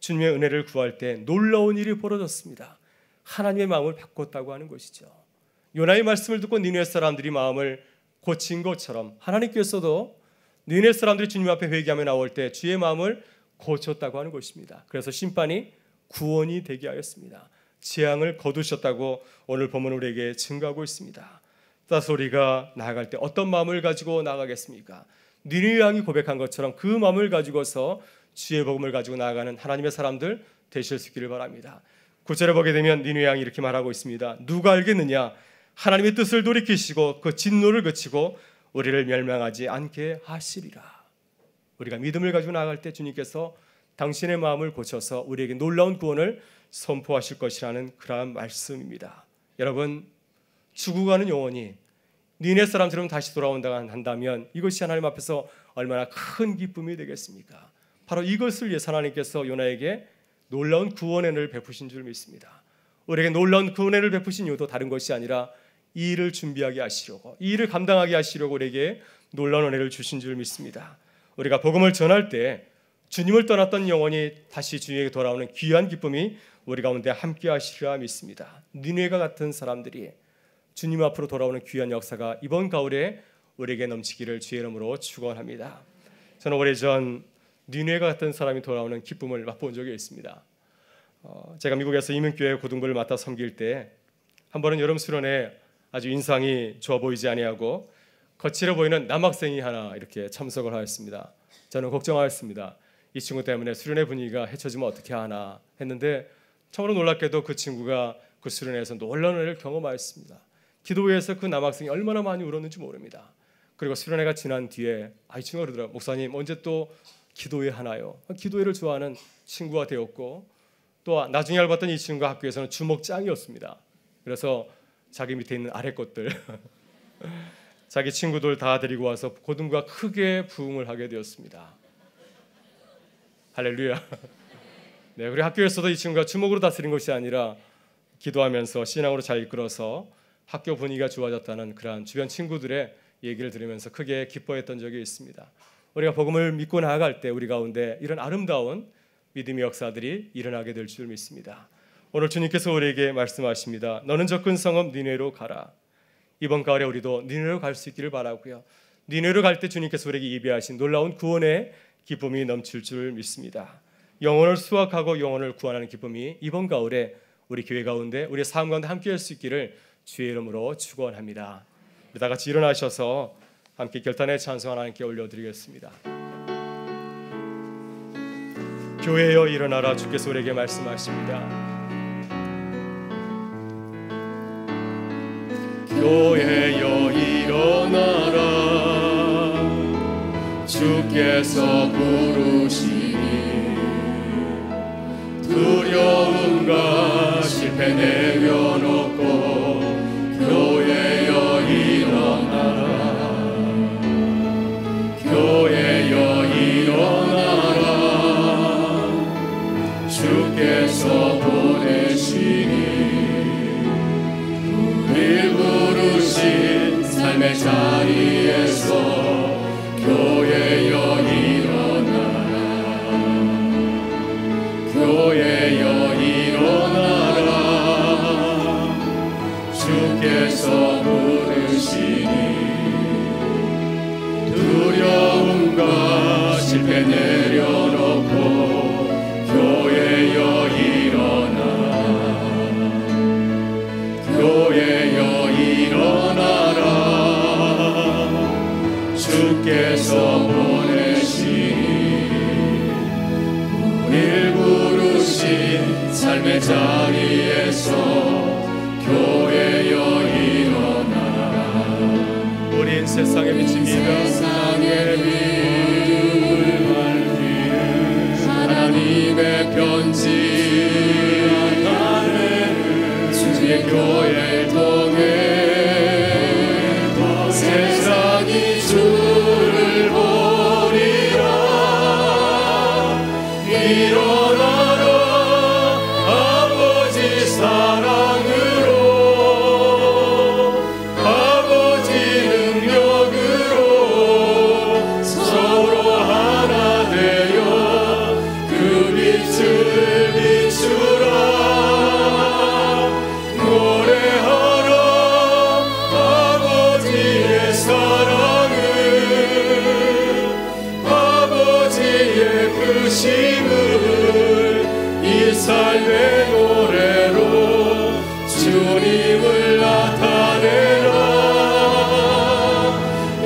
주님의 은혜를 구할 때 놀라운 일이 벌어졌습니다. 하나님의 마음을 바꿨다고 하는 것이죠. 요나의 말씀을 듣고 니네 사람들이 마음을 고친 것처럼 하나님께서도 니네 사람들이 주님 앞에 회개하며 나올 때 주의 마음을 고쳤다고 하는 것입니다. 그래서 심판이 구원이 되게 하였습니다. 재앙을 거두셨다고 오늘 본문 우리에게 증거하고 있습니다. 따라서 우리가 나아갈 때 어떤 마음을 가지고 나아가겠습니까? 니느웨 왕이 고백한 것처럼 그 마음을 가지고서 주의 복음을 가지고 나아가는 하나님의 사람들 되실 수 있기를 바랍니다. 9절에 보게 되면 니느웨 왕이 이렇게 말하고 있습니다. 누가 알겠느냐? 하나님의 뜻을 돌이키시고 그 진노를 그치고 우리를 멸망하지 않게 하시리라. 우리가 믿음을 가지고 나아갈 때 주님께서 당신의 마음을 고쳐서 우리에게 놀라운 구원을 선포하실 것이라는 그러한 말씀입니다. 여러분, 죽어가는 영혼이 니네 사람처럼 다시 돌아온다고 한다면 이것이 하나님 앞에서 얼마나 큰 기쁨이 되겠습니까? 바로 이것을 위해서 하나님께서 요나에게 놀라운 구원의 은혜를 베푸신 줄 믿습니다. 우리에게 놀라운 구원의 은혜를 베푸신 이유도 다른 것이 아니라 이 일을 준비하게 하시려고, 이 일을 감당하게 하시려고 우리에게 놀라운 은혜를 주신 줄 믿습니다. 우리가 복음을 전할 때 주님을 떠났던 영혼이 다시 주님에게 돌아오는 귀한 기쁨이 우리 가운데 함께 하시리라 믿습니다. 니느웨가 같은 사람들이 주님 앞으로 돌아오는 귀한 역사가 이번 가을에 우리에게 넘치기를 주의 이름으로 축원합니다. 저는 오래전 니느웨가 같은 사람이 돌아오는 기쁨을 맛본 적이 있습니다. 제가 미국에서 이민교회 고등부를 맡아 섬길 때 한 번은 여름 수련회 아주 인상이 좋아 보이지 아니하고 거칠어 보이는 남학생이 하나 이렇게 참석을 하였습니다. 저는 걱정하였습니다. 이 친구 때문에 수련회 분위기가 해쳐지면 어떻게 하나 했는데 참으로 놀랍게도 그 친구가 그 수련회에서 놀라운 은혜를 경험하였습니다. 기도회에서 그 남학생이 얼마나 많이 울었는지 모릅니다. 그리고 수련회가 지난 뒤에 이 친구가 그러더라고요. 목사님, 언제 또 기도회 하나요? 기도회를 좋아하는 친구가 되었고, 또 나중에 알고 봤더니 이 친구가 학교에서는 주먹짱이었습니다. 그래서 자기 밑에 있는 아래 것들 자기 친구들 다 데리고 와서 고등부가 크게 부흥을 하게 되었습니다. 할렐루야. 네, 우리 학교에서도 이 친구가 주먹으로 다스린 것이 아니라 기도하면서 신앙으로 잘 이끌어서 학교 분위기가 좋아졌다는 그러한 주변 친구들의 얘기를 들으면서 크게 기뻐했던 적이 있습니다. 우리가 복음을 믿고 나아갈 때 우리 가운데 이런 아름다운 믿음의 역사들이 일어나게 될 줄 믿습니다. 오늘 주님께서 우리에게 말씀하십니다. 너는 접근 성읍 니느웨로 가라. 이번 가을에 우리도 니느웨로 갈 수 있기를 바라고요. 니느웨로 갈 때 주님께서 우리에게 예비하신 놀라운 구원의 기쁨이 넘칠 줄 믿습니다. 영혼을 수확하고 영혼을 구원하는 기쁨이 이번 가을에 우리 교회 가운데 우리의 삶 가운데 함께할 수 있기를 주의 이름으로 축원합니다. 우리 다 같이 일어나셔서 함께 결단의 찬송 하나님께 올려드리겠습니다. 교회여 일어나라. 주께서 우리에게 말씀하십니다. 교회여 일어나라. 주께서 부르시니 두려움과 실패 내려놓고 교회여 일어나라. 교회여 일어나라. 주께서 보내시니 우릴 부르신 삶의 자리에서 교회여 일어나라. 교회여 일어나라. 주께서 부르시니 두려움과 실패 내려놓고 교회여 일어나라. 교회여 일어나라. 주께서 보내시니 우릴 부르신 삶의 자리에서 교회여 일어나라. 우린 세상의 빛입니다. 세상의 빛을 밝히는 하나님의 편지 주의 교회를 통해 세상이 주를 보리라. 일어나라. 아버지 사랑으로 아버지 능력으로 서로 하나 되어 그 빛을 비추라. 노래하라. 아버지의 사랑을 아버지의 크심을 이 삶의 노래로 주님을 나타내라.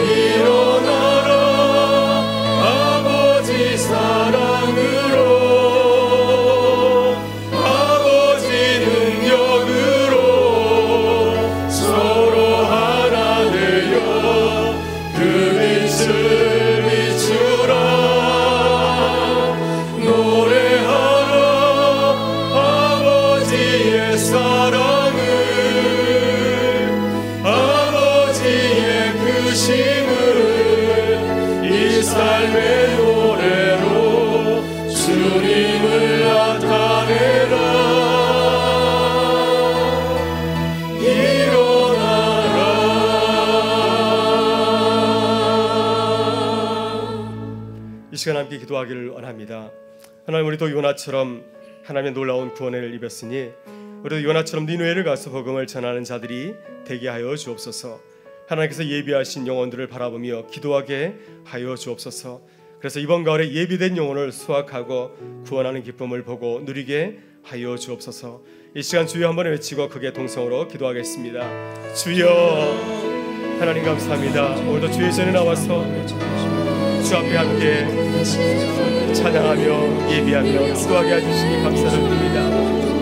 일어나라. 아버지 사랑으로 아버지 능력으로 서로 하나 되어 그 빛을 비추라. 노래하라. 아버지의 사랑을 아버지의 크심을 이 삶의 노래로 주님을 나타내라. 일어나라. 이 시간 함께 기도하기를 원합니다. 하나님, 우리도 요나처럼 하나님의 놀라운 구원을 입었으니 우리도 요나처럼 니느웨를 가서 복음을 전하는 자들이 되게 하여 주옵소서. 하나님께서 예비하신 영혼들을 바라보며 기도하게 하여 주옵소서. 그래서 이번 가을에 예비된 영혼을 수확하고 구원하는 기쁨을 보고 누리게 하여 주옵소서. 이 시간 주여 한번 외치고 크게 동성으로 기도하겠습니다. 주여, 하나님 감사합니다. 오늘도 주의 전에 나와서 주 앞에 함께 찬양하며 예비하며 기도하게 해주시니 감사를 드립니다.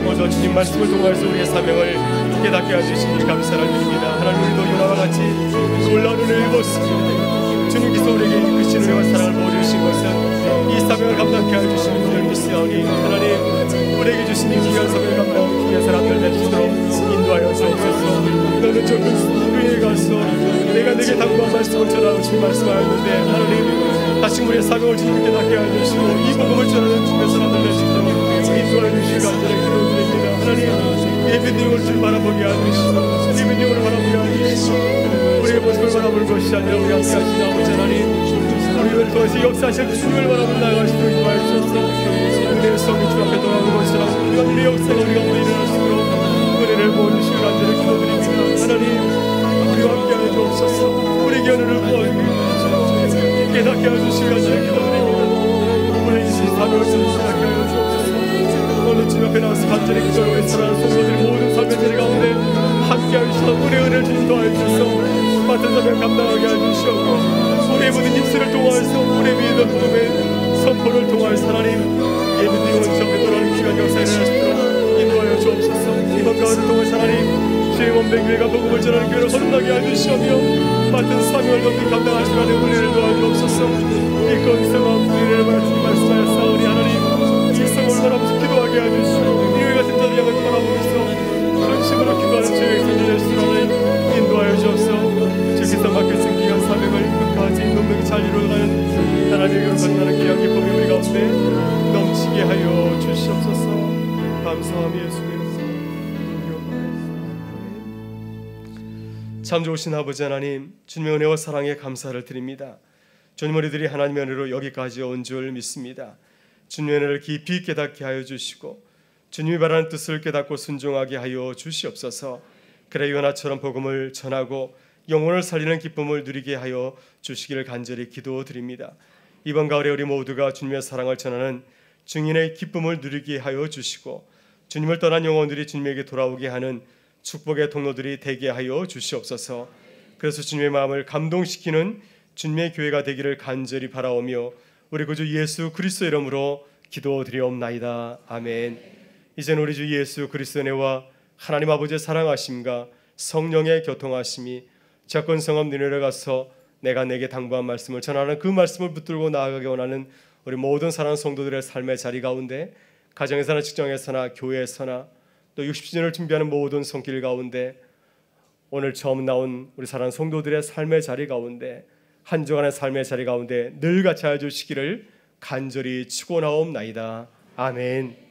오늘도 주님 말씀을 통해서 우리의 사명을 깨닫게 해주시니 감사를 드립니다. 하나님, 우리도 요나와 같이 놀라운 은혜를 입었으며 주님께서 우리에게 이끄신 은혜와 사랑을 보여주신 것은 이 사명을 감당케 하여 주시는 분을 믿사오니 하나님 우리에게 주신 이 귀한 사명을 감당하는 귀한 사람들 되시도록 인도하여 주옵소서. 너는 저 우리에 가서 내가 내게 당부한 말씀을 전하고 주님 말씀하였는데 하나님 다시 우리의 사명을 주님께 닿게 하여 주시고 이 복음을 전하는 주님의 사람들 되시도록 인도하여 주실 간절히 기도드립니다. 하나님 예배드림을 줄 바라보게 하시고 예배드림을 바라보게 하시고 우리의 모습을 바라보는 것이 아니라 우리 함께 하신 아버지 하나님 우리를 통해서 역사하실 주님을 바라보며 나아가시도록 인도하여 주셔서 은혜의 성이 주 앞에 돌아오는 것처럼 우리가 우리의 역사가 우리가 일어날 수 있도록 은혜를 보여주실 간절히 기도드립니다. 하나님 우리와 함께 하여 주옵소서. 우리에게 은혜를 보여주시고 깨닫게 하여 주실 간절히 기도드립니다. 우리 이 사명을 깨닫게 하여 주옵소서. 오늘 주님 앞에 나와서 간절히 기도하고 우리 사랑하는 성도들의 모든 삶의 자리 가운데 함께 하시서 우리의 은혜를 주님 도와여 주셔서 맡은 사명 감당하게 해주시옵고 우리의 모든 입술을 통하여서 우리의 믿음 복음의 선포를 통하여서 하나님 예배드리고 주님께 돌아오는 귀한 역사에 일어나시도록 인도하여 주옵소서. 이번 가을을 통해서 하나님 주의 몸된 교회가 복음을 전하는 교회를 거듭나게 해주시오며 맡은 사명을 너희 감당할 수 있는 은혜를 도와주옵소서. 이 건성한 은혜를 말씀하였사오니 하나님 이 성을 바라보면서 기도하게 해주시고 이와 같은 자를 향해 바라보면서 전심으로 기도하는 주의 백성들 되시도록 하나님 인도하여 주옵소서. 주께서 맡겨진 귀한 사명을 끝까지 넉넉히 잘 이루어가는 하나님의 거듭나는 귀한 기쁨이 우리 가운데 넘치게 하여 주시옵소서. 감사하며 예수의 참 좋으신 아버지 하나님 주님의 은혜와 사랑에 감사를 드립니다. 주님 우리들이 하나님의 은혜로 여기까지 온 줄 믿습니다. 주님의 은혜를 깊이 깨닫게 하여 주시고 주님이 바라는 뜻을 깨닫고 순종하게 하여 주시옵소서. 그래 요나처럼 복음을 전하고 영혼을 살리는 기쁨을 누리게 하여 주시기를 간절히 기도드립니다. 이번 가을에 우리 모두가 주님의 사랑을 전하는 증인의 기쁨을 누리게 하여 주시고 주님을 떠난 영혼들이 주님에게 돌아오게 하는 축복의 통로들이 되게 하여 주시옵소서. 그래서 주님의 마음을 감동시키는 주님의 교회가 되기를 간절히 바라오며 우리 구주 예수 그리스도 이름으로 기도드리옵나이다. 아멘. 이제는 우리 주 예수 그리스도의 은혜와 하나님 아버지의 사랑하심과 성령의 교통하심이 접근성업 니네를 가서 내가 내게 당부한 말씀을 전하는 그 말씀을 붙들고 나아가게 원하는 우리 모든 사랑하는 성도들의 삶의 자리 가운데 가정에서나 직장에서나 교회에서나 또 60주년을 준비하는 모든 손길 가운데 오늘 처음 나온 우리 사랑하는 성도들의 삶의 자리 가운데 한 주간의 삶의 자리 가운데 늘 같이 하여 주시기를 간절히 축원하옵나이다. 아멘.